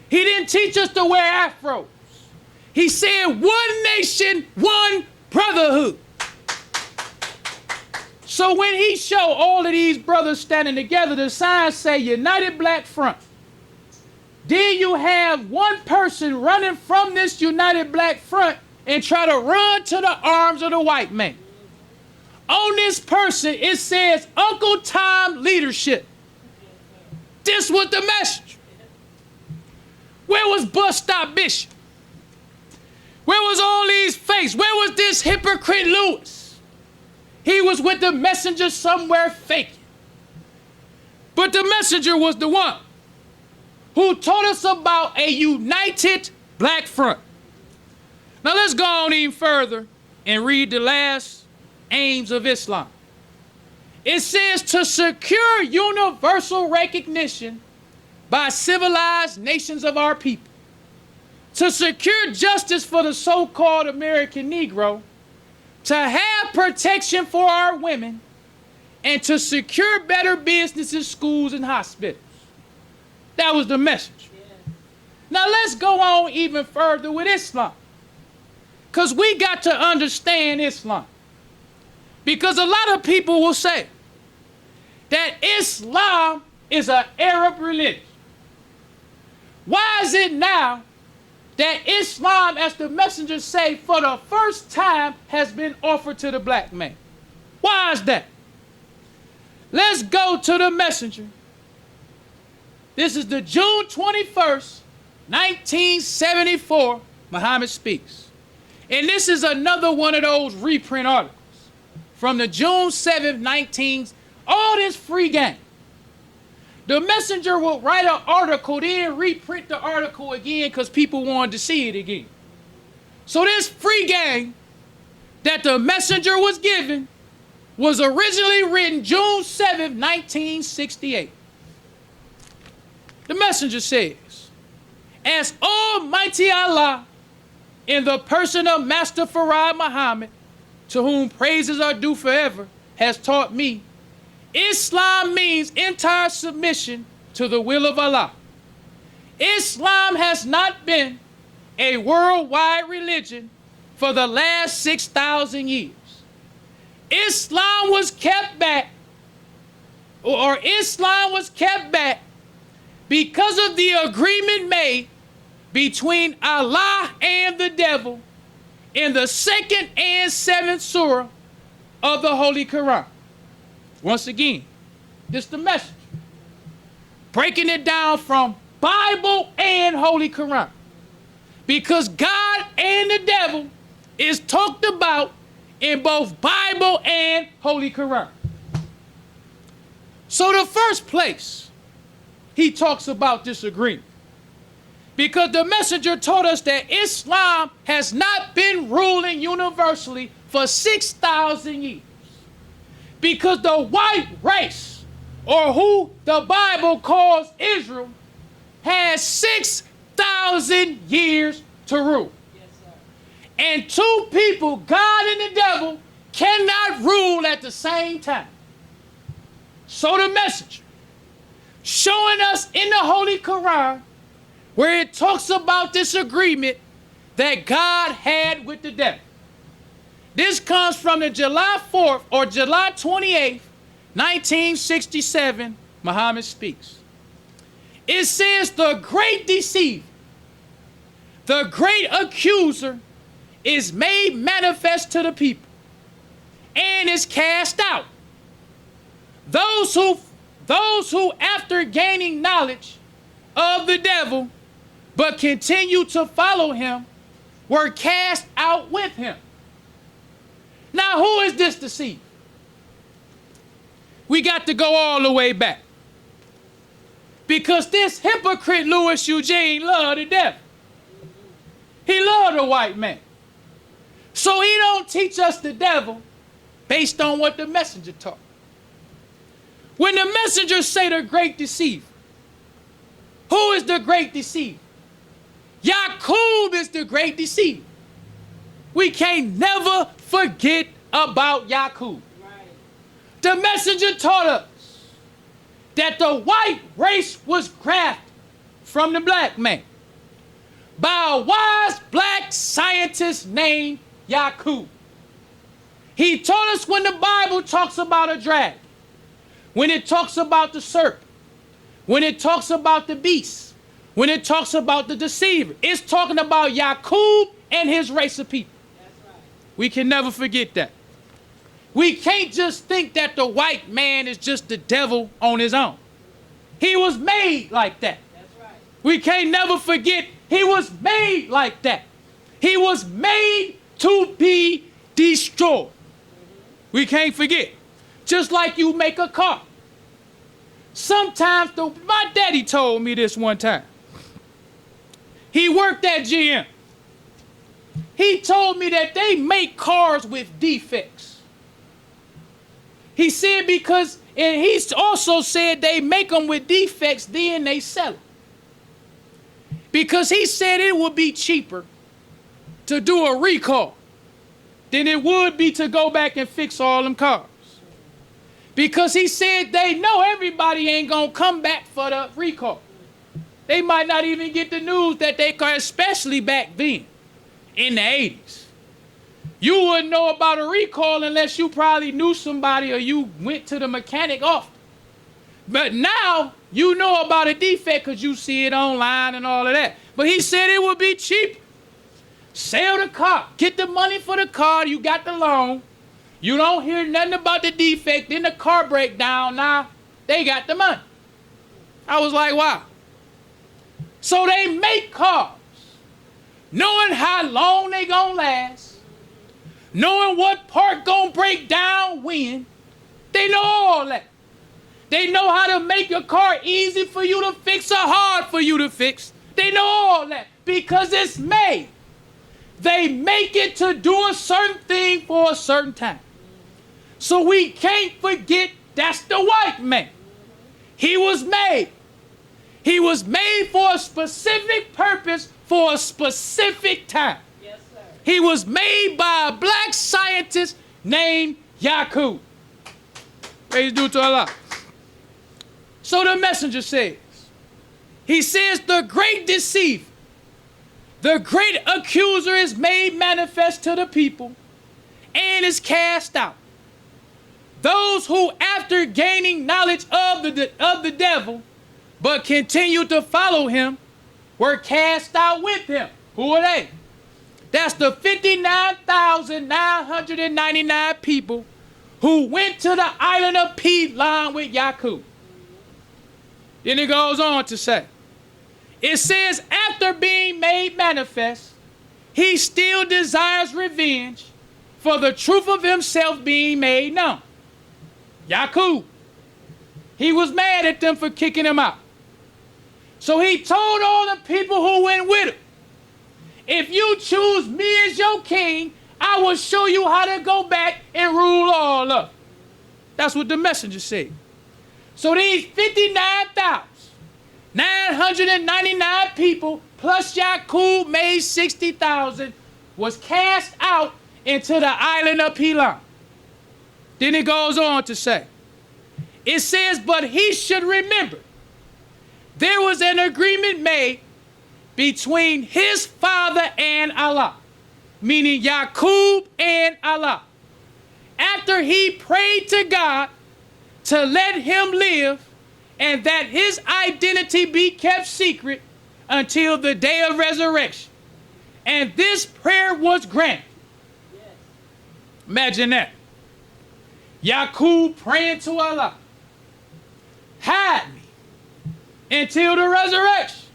He didn't teach us to wear afros. He said one nation, one brotherhood. So when he showed all of these brothers standing together, the signs say United Black Front. Then you have one person running from this United Black Front and try to run to the arms of the white man. On this person, it says Uncle Tom leadership. This was the message. Where was Bus Stop Bishop? Where was all these fakes? Where was this hypocrite Lewis? He was with the messenger somewhere faking. But the messenger was the one who taught us about a united Black Front. Now let's go on even further and read the last aims of Islam. It says to secure universal recognition by civilized nations of our people, to secure justice for the so-called American Negro, to have protection for our women, and to secure better businesses, schools, and hospitals. That was the message. Now let's go on even further with Islam, because we got to understand Islam. Because a lot of people will say that Islam is an Arab religion. Why is it now that Islam, as the messengers say, for the first time has been offered to the black man? Why is that? Let's go to the messenger. This is the June 21st, 1974, Muhammad speaks. And this is another one of those reprint articles from the June 7th, all this free game. The messenger will write an article, then reprint the article again because people wanted to see it again. So this free game that the messenger was given was originally written June 7th, 1968. The messenger says, as Almighty Allah, in the person of Master Farad Muhammad, to whom praises are due forever, has taught me, Islam means entire submission to the will of Allah. Islam has not been a worldwide religion for the last 6,000 years. Islam was kept back, or Islam was kept back because of the agreement made between Allah and the devil in the 2nd and 7th surah of the Holy Quran. Once again, this is the message. Breaking it down from Bible and Holy Quran. Because God and the devil is talked about in both Bible and Holy Quran. So the first place he talks about this agreement, because the messenger taught us that Islam has not been ruling universally for 6,000 years. Because the white race, or who the Bible calls Israel, has 6,000 years to rule. Yes, sir. And two people, God and the devil, cannot rule at the same time. So the messenger, showing us in the Holy Quran, where it talks about this agreement that God had with the devil. This comes from the July 4th or July 28th, 1967, Muhammad speaks. It says the great deceiver, the great accuser is made manifest to the people and is cast out. Those who after gaining knowledge of the devil, but continue to follow him, were cast out with him. Now, who is this deceiver? We got to go all the way back. Because this hypocrite Louis Eugene loved the devil. He loved the white man. So he don't teach us the devil based on what the messenger taught. When the messenger say the great deceiver, who is the great deceiver? Yakub is the great deceiver. We can't never forget about Yakub. Right. The messenger taught us that the white race was grafted from the black man by a wise black scientist named Yakub. He taught us when the Bible talks about a dragon, when it talks about the serpent, when it talks about the beast, when it talks about the deceiver, it's talking about Yakub and his race of people. That's right. We can never forget that. We can't just think that the white man is just the devil on his own. He was made like that. That's right. We can't never forget he was made like that. He was made to be destroyed. We can't forget. Just like you make a car. Sometimes, my daddy told me this one time. He worked at GM. He told me that they make cars with defects. He said because, and he also said they make them with defects, then they sell them. Because he said it would be cheaper to do a recall than it would be to go back and fix all them cars. Because he said they know everybody ain't gonna come back for the recall. They might not even get the news that they car, especially back then, in the 80s. You wouldn't know about a recall unless you probably knew somebody or you went to the mechanic often. But now, you know about a defect because you see it online and all of that. But he said it would be cheap. Sell the car. Get the money for the car. You got the loan. You don't hear nothing about the defect. Then the car break down. Now, they got the money. I was like, wow. So they make cars, knowing how long they gonna last, knowing what part gonna break down when. They know all that. They know how to make your car easy for you to fix or hard for you to fix. They know all that because it's made. They make it to do a certain thing for a certain time. So we can't forget that's the white man. He was made. He was made for a specific purpose for a specific time. Yes, sir. He was made by a black scientist named Yakub. Praise due to Allah. So the messenger says, he says the great deceiver, the great accuser is made manifest to the people and is cast out. Those who after gaining knowledge of the devil, but continue to follow him, were cast out with him. Who are they? That's the 59,999 people who went to the island of Pilan with Yakub. Then it goes on to say, it says, after being made manifest, he still desires revenge for the truth of himself being made known. Yakub, he was mad at them for kicking him out. So he told all the people who went with him, if you choose me as your king, I will show you how to go back and rule all of. That's what the messenger said. So these 59,999 people plus Yakub made 60,000 was cast out into the island of Pilan. Then it goes on to say, it says, but he should remember there was an agreement made between his father and Allah, meaning Yakub and Allah, after he prayed to God to let him live and that his identity be kept secret until the day of resurrection. And this prayer was granted. Yes. Imagine that. Yakub praying to Allah. hide me until the resurrection.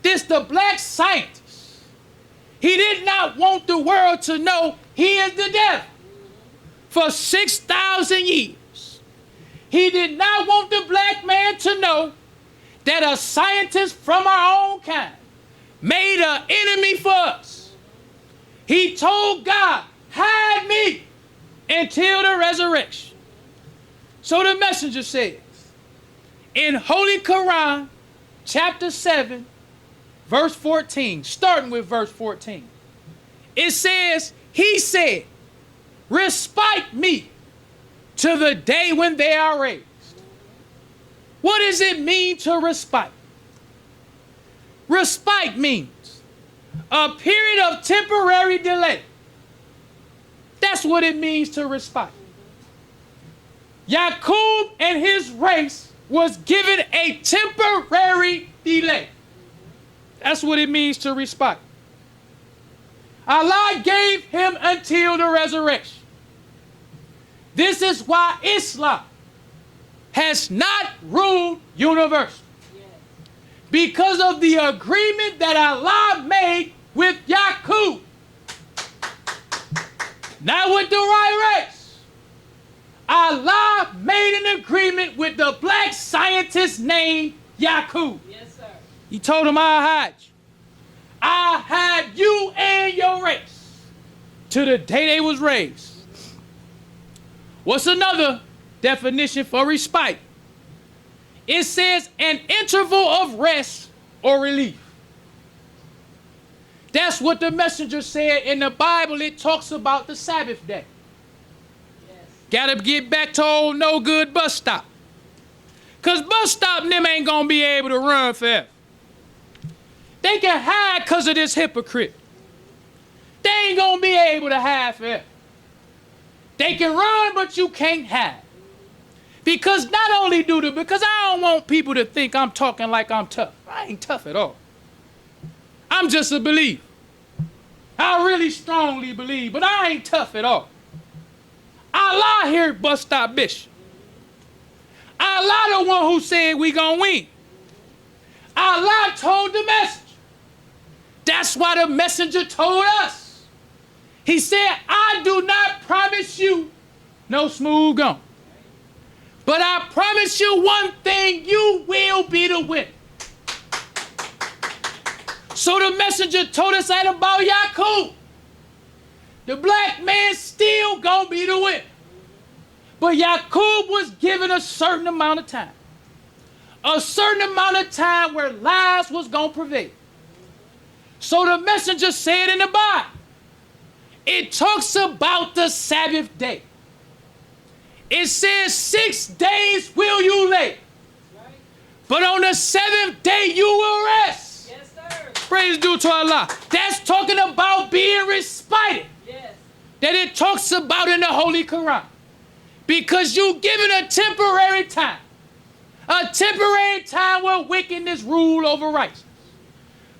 This the black scientist. He did not want the world to know he is the devil. For 6,000 years, he did not want the black man to know that a scientist from our own kind made an enemy for us. He told God, hide me until the resurrection. So the messenger says, in Holy Quran, chapter 7, verse 14, starting with verse 14, it says, he said, respite me to the day when they are raised. What does it mean to respite? Respite means a period of temporary delay. That's what it means to respite. Yakub and his race was given a temporary delay. That's what it means to respite. Allah gave him until the resurrection. This is why Islam has not ruled universal. Because of the agreement that Allah made with Yakub. Not with the right race. Allah made an agreement with the black scientist named Yakub. Yes, sir. He told him, I'll hide you. I'll hide you and your race to the day they was raised. What's another definition for respite? It says an interval of rest or relief. That's what the messenger said in the Bible. It talks about the Sabbath day. Yes. Gotta get back to old no good bus stop. Cause bus stop them ain't gonna be able to run forever. They can hide cause of this hypocrite. They ain't gonna be able to hide forever. They can run, but you can't hide. Because not only because I don't want people to think I'm talking like I'm tough. I ain't tough at all. I'm just a believer. I really strongly believe, but I ain't tough at all. Allah here bus stop bishop. Allah the one who said we gonna win. Allah told the messenger. That's why the messenger told us. He said, I do not promise you no smooth going. But I promise you one thing, you will be the winner. So the messenger told us that about Yakub. The black man still gonna be the winner. But Yakub was given a certain amount of time. A certain amount of time where lies was gonna prevail. So the messenger said in the Bible, it talks about the Sabbath day. It says 6 days will you labor, but on the 7th day you will rest. Yes, sir. Praise due to Allah. That's talking about being respited. Yes. That it talks about in the Holy Quran. Because you given a temporary time. A temporary time where wickedness rule over righteousness.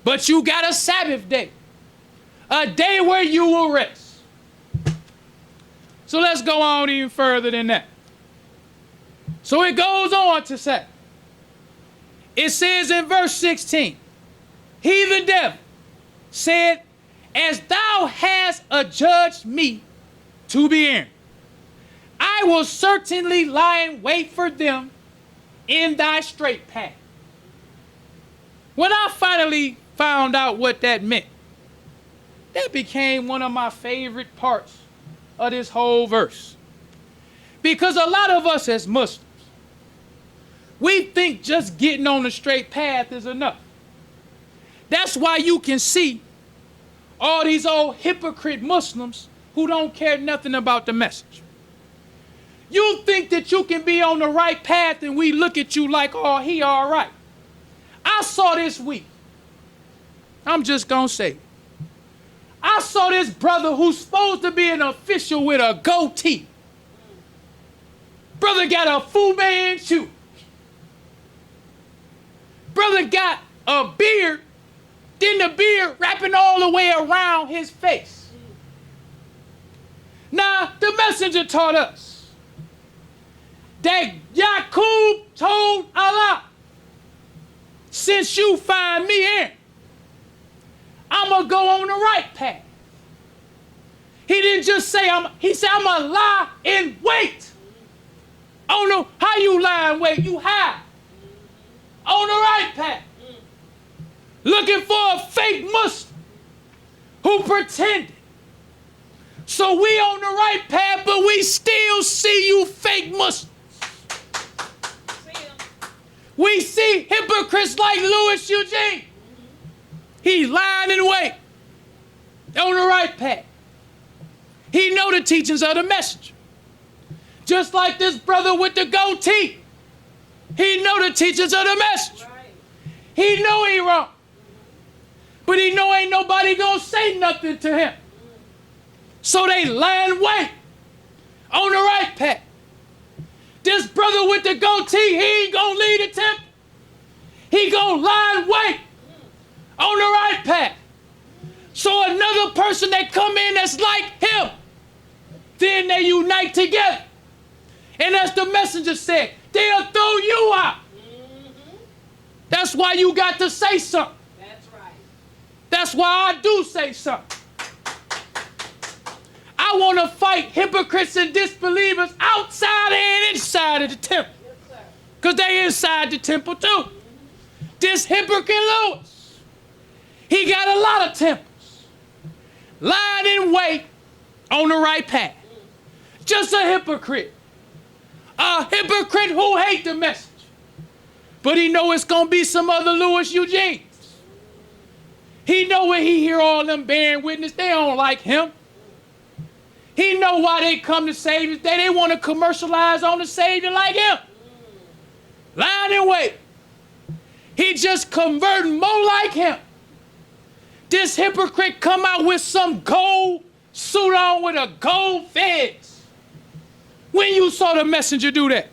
But you got a Sabbath day. A day where you will rest. So let's go on even further than that. So it goes on to say, it says in verse 16, he the devil said, as thou hast adjudged me to be Aaron, I will certainly lie in wait for them in thy straight path. When I finally found out what that meant, that became one of my favorite parts of this whole verse. Because a lot of us as Muslims, we think just getting on the straight path is enough. That's why you can see all these old hypocrite Muslims who don't care nothing about the message. You think that you can be on the right path and we look at you like, oh, he all right. I saw this week, I'm just gonna say, I saw this brother who's supposed to be an official with a goatee. Brother got a Fu Manchu. Brother got a beard, then the beard wrapping all the way around his face. Now, the messenger taught us that Yakub told Allah, since you find me in, I'm going to go on the right path. He didn't just say, he said, I'm going to lie in wait. Oh no, how you lie in wait? You hide. On the right path. Looking for a fake Muslim who pretended. So we on the right path, but we still see you fake Muslims. We see hypocrites like Louis Eugene. He lying in wait on the right path. He know the teachings of the messenger. Just like this brother with the goatee. He know the teachings of the messenger. He know he wrong. But he know ain't nobody gonna say nothing to him. So they lie in wait on the right path. This brother with the goatee, he ain't gonna leave the temple. He gonna lie in wait on the right path. So another person that come in that's like him, then they unite together. And as the messenger said, they'll throw you out. That's why you got to say something. That's right. That's why I do say something. I want to fight hypocrites and disbelievers outside and inside of the temple. Because they inside the temple too. This hypocrite Louis, he got a lot of temples. Lying in wait on the right path. Just a hypocrite. A hypocrite who hate the message. But he know it's going to be some other Louis Eugenes. He know when he hear all them bearing witness, they don't like him. He know why they come to Savior's Day. They want to commercialize on the Savior like him. Lying in wait. He just converting more like him. This hypocrite come out with some gold suit on with a gold fez. When you saw the messenger do that?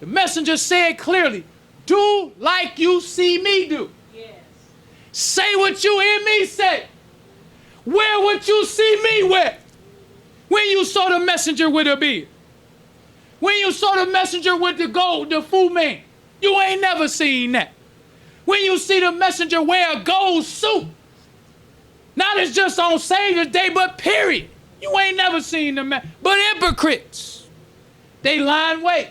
The messenger said clearly, do like you see me do. Yes. Say what you hear me say. Wear what you see me wear. When you saw the messenger with a beard. When you saw the messenger with the gold, the Fu Man. You ain't never seen that. When you see the messenger wear a gold suit. Not as just on Savior's Day, but period. You ain't never seen them. But hypocrites. They lie in wait.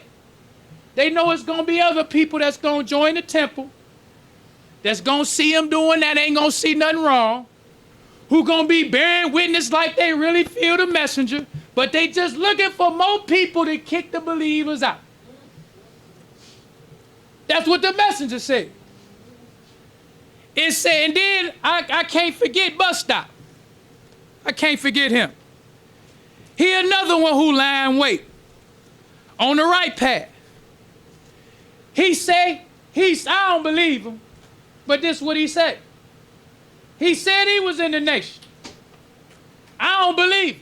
They know it's going to be other people that's going to join the temple. That's going to see them doing that, ain't going to see nothing wrong. Who going to be bearing witness like they really feel the messenger. But they just looking for more people to kick the believers out. That's what the messenger said. It said, and then I can't forget Bus Stop. I can't forget him. He another one who lie in wait on the right path. He say, I don't believe him, but this is what he said. He said he was in the nation. I don't believe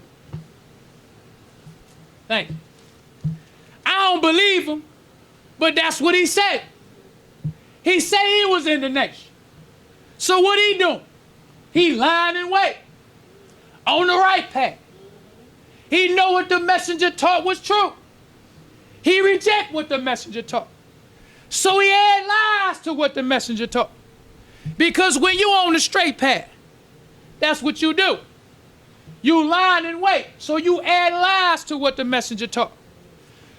him. Thank you. I don't believe him, but that's what he said. He said he was in the nation. So what he doing? He lying in wait on the right path. He know what the messenger taught was true. He reject what the messenger taught. So he add lies to what the messenger taught. Because when you on the straight path, that's what you do. You lying in wait. So you add lies to what the messenger taught.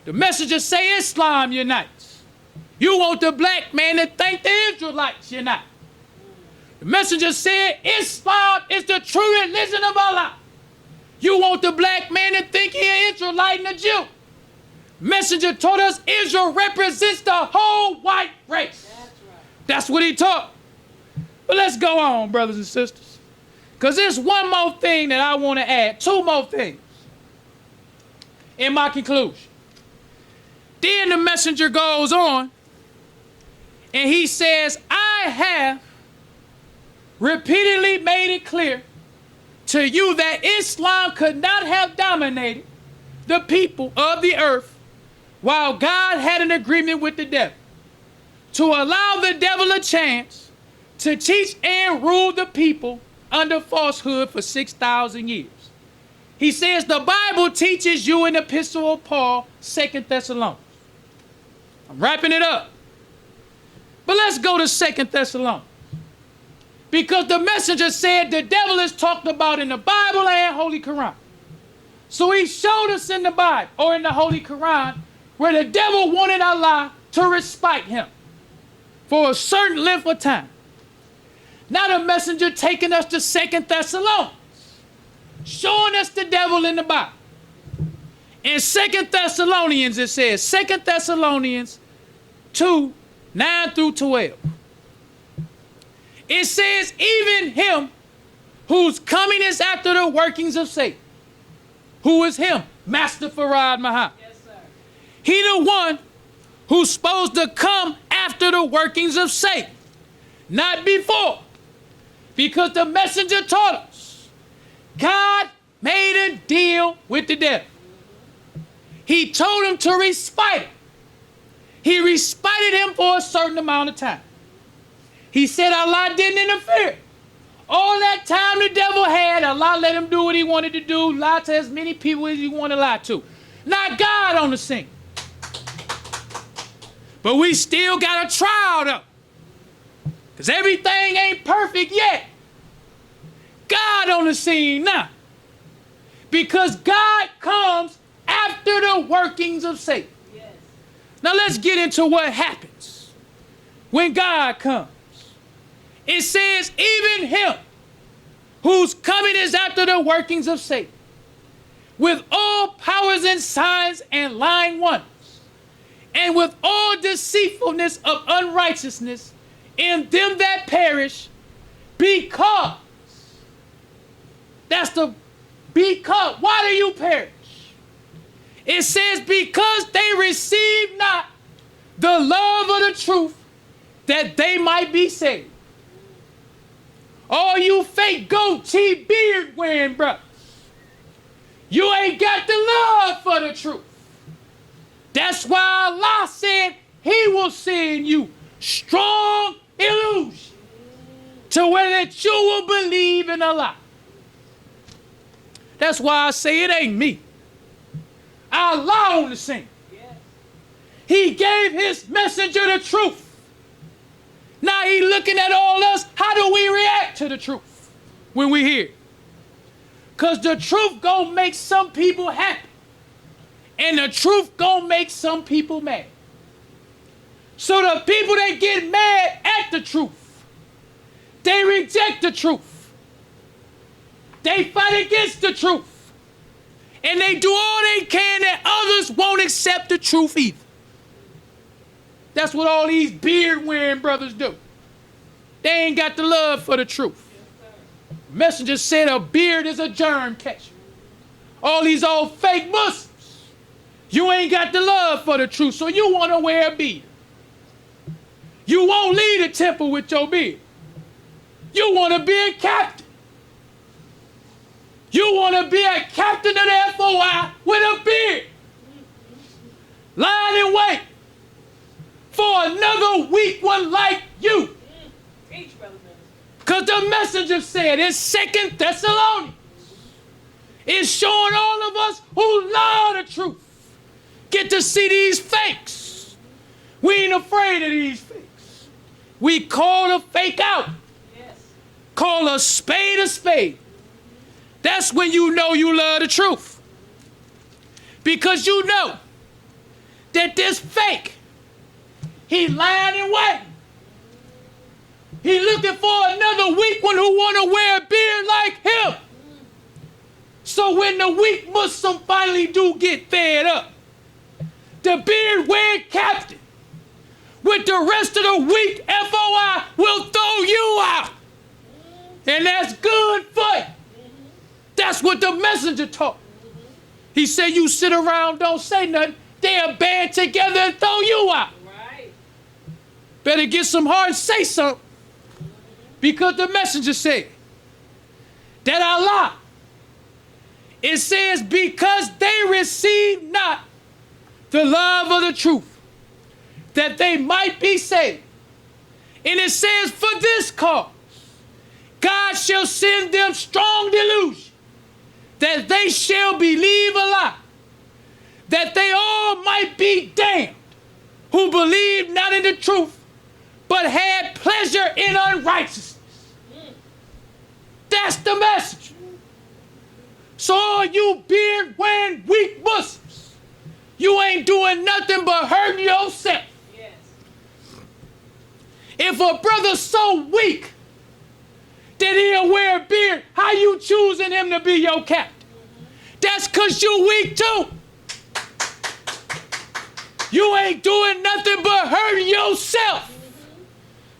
The messenger say Islam unites. You want the black man to think the Israelites unite. The messenger said Islam is the true religion of Allah. You want the black man to think he an Israelite and a Jew. Messenger taught us Israel represents the whole white race. That's right. That's what he taught. But let's go on, brothers and sisters. Because there's one more thing that I want to add. Two more things in my conclusion. Then the messenger goes on and he says, I have repeatedly made it clear to you that Islam could not have dominated the people of the earth while God had an agreement with the devil to allow the devil a chance to teach and rule the people under falsehood for 6,000 years. He says the Bible teaches you in the epistle of Paul, 2 Thessalonians. I'm wrapping it up. But let's go to 2 Thessalonians. Because the messenger said the devil is talked about in the Bible and Holy Quran. So he showed us in the Bible or in the Holy Quran where the devil wanted Allah to respite him for a certain length of time. Now the messenger taking us to 2 Thessalonians, showing us the devil in the Bible. In 2 Thessalonians it says, 2 Thessalonians 2, 9 through 12. It says, even him whose coming is after the workings of Satan. Who is him? Master Farad Muhammad. Yes, sir. He the one who's supposed to come after the workings of Satan, not before. Because the messenger taught us, God made a deal with the devil. He told him to respite him. He respited him for a certain amount of time. He said Allah didn't interfere. All that time the devil had, Allah let him do what he wanted to do, lie to as many people as he wanted to lie to. Not God on the scene. But we still got a trial though. Because everything ain't perfect yet. God on the scene now. Because God comes after the workings of Satan. Yes. Now let's get into what happens when God comes. It says, even him whose coming is after the workings of Satan, with all powers and signs and lying wonders, and with all deceitfulness of unrighteousness in them that perish, because, why do you perish? It says, because they receive not the love of the truth, that they might be saved. All you fake goatee beard wearing brothers, you ain't got the love for the truth. That's why Allah said he will send you strong illusion to where that you will believe in Allah. That's why I say it ain't me. Allah on the scene. He gave his messenger the truth. Now he looking at all us. How do we react to the truth when we hear it? Because the truth gonna make some people happy. And the truth gonna make some people mad. So the people that get mad at the truth, they reject the truth. They fight against the truth. And they do all they can that others won't accept the truth either. That's what all these beard-wearing brothers do. They ain't got the love for the truth. Messenger said a beard is a germ catcher. All these old fake Muslims, you ain't got the love for the truth, so you want to wear a beard. You won't leave the temple with your beard. You want to be a captain. You want to be a captain of the FOI with a beard. Lying in wait for another weak one like you. Because the messenger said in 2 Thessalonians, it's showing all of us who love the truth get to see these fakes. We ain't afraid of these fakes. We call a fake out. Yes. Call a spade a spade. That's when you know you love the truth. Because you know that this fake, he lying and waiting. He looking for another weak one who want to wear a beard like him. So when the weak Muslim finally do get fed up, the beard wearing captain with the rest of the weak FOI will throw you out. And that's good for you. That's what the messenger taught. He said you sit around, don't say nothing, they'll band together and throw you out. Right. Better get some heart and say something. Because the messenger said that Allah, it says, because they receive not the love of the truth, that they might be saved. And it says, for this cause, God shall send them strong delusion, that they shall believe a lie, that they all might be damned. who believed not in the truth, but had pleasure in unrighteousness. That's the message. So all you beard-wearing weak Muslims, you ain't doing nothing but hurting yourself. Yes. If a brother's so weak that he'll wear a beard, how you choosing him to be your captain? That's because you weak too. You ain't doing nothing but hurting yourself.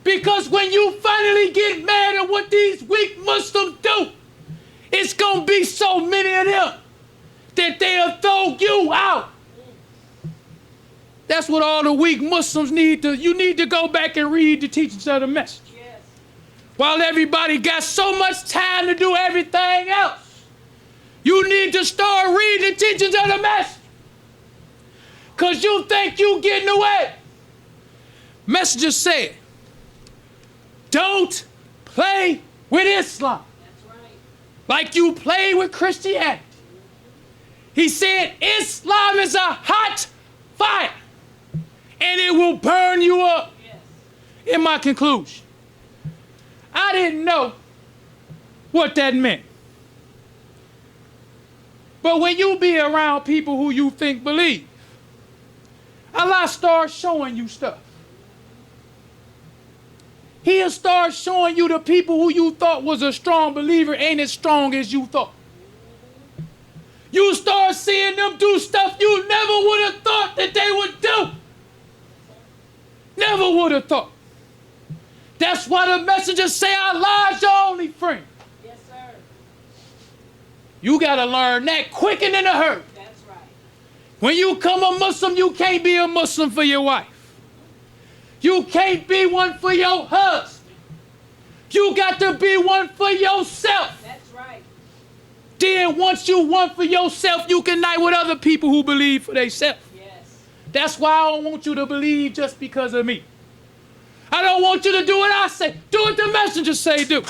Because when you finally get mad at what these weak Muslims do, it's going to be so many of them that they'll throw you out. That's what all the weak Muslims need to, you need to go back and read the teachings of the message. Yes. While everybody got so much time to do everything else, you need to start reading the teachings of the message. Because you think you getting away. Messages said, don't play with Islam. That's right. Like you play with Christianity. He said Islam is a hot fire and it will burn you up. Yes. In my conclusion, I didn't know what that meant. But when you be around people who you think believe, Allah starts showing you stuff. He'll start showing you the people who you thought was a strong believer ain't as strong as you thought. You start seeing them do stuff you never would have thought that they would do. Never would have thought. That's why the messengers say Allah is your only friend. Yes, sir. You got to learn that quick and in a hurry. That's right. When you come a Muslim, you can't be a Muslim for your wife. You can't be one for your husband. You got to be one for yourself. That's right. Then once you one for yourself, you can unite with other people who believe for themselves. Yes. That's why I don't want you to believe just because of me. I don't want you to do what I say. Do what the messengers say do.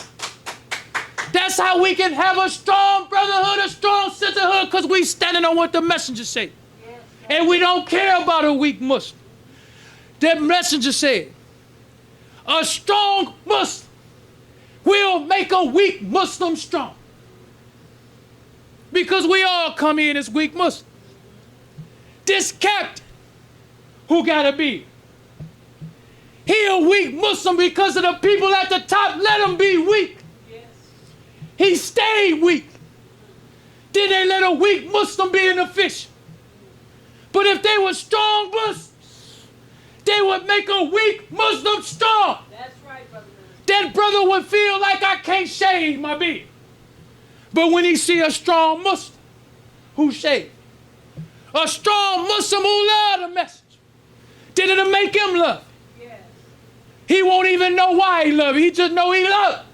That's how we can have a strong brotherhood, a strong sisterhood, because we standing on what the messengers say. Yes. And we don't care about a weak Muslim. That messenger said, a strong Muslim will make a weak Muslim strong. Because we all come in as weak Muslims. This captain who got a beard, he a weak Muslim because of the people at the top let him be weak. Yes. He stayed weak. Then they let a weak Muslim be an official. But if they were strong Muslims, they would make a weak Muslim strong. That's right, brother. That brother would feel like I can't shave my beard. But when he see a strong Muslim who shave, a strong Muslim who love the message, then it'll make him love it. Yes. He won't even know why he love it. He just know he love it.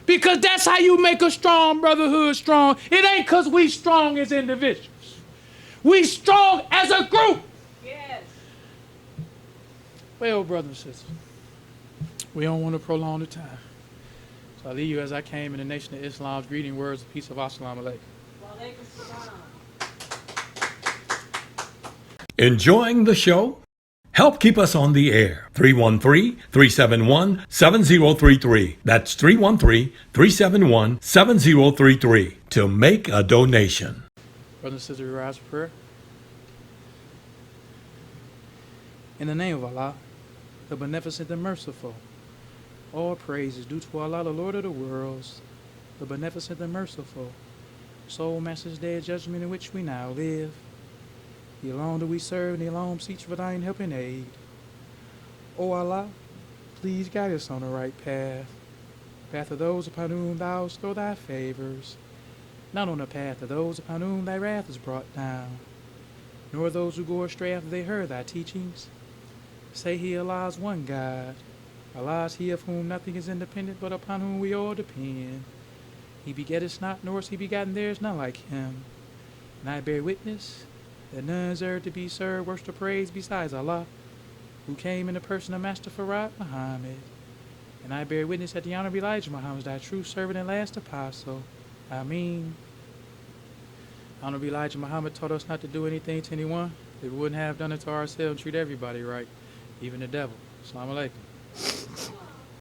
Because that's how you make a strong brotherhood strong. It ain't because we strong as individuals. We strong as a group. Yes. Well, brothers and sisters, we don't want to prolong the time. So I leave you as I came in the Nation of Islam's greeting words of peace of Assalamu alaikum. Enjoying the show? Help keep us on the air. 313-371-7033. That's 313-371-7033 to make a donation. Brothers and sisters, we rise for prayer. In the name of Allah, the beneficent and merciful, all praise is due to Allah, the Lord of the worlds, the beneficent and merciful, sole master's day of judgment in which we now live. The alone do we serve, and the alone seek for thine help and aid. O Allah, please guide us on the right path of those upon whom thou bestow thy favors, not on the path of those upon whom thy wrath is brought down, nor those who go astray after they heard thy teachings. Say he, Allah is one God. Allah is he of whom nothing is independent, but upon whom we all depend. He begetteth not, nor is he begotten, there is none like him. And I bear witness that none deserve to be served, worship, or praise besides Allah, who came in the person of Master Rabbi Muhammad. And I bear witness that the Honorable Elijah Muhammad is thy true servant and last apostle. Ameen. Honorable Elijah Muhammad taught us not to do anything to anyone if we wouldn't have done it to ourselves and treat everybody right, even the devil. Assalamu alaikum.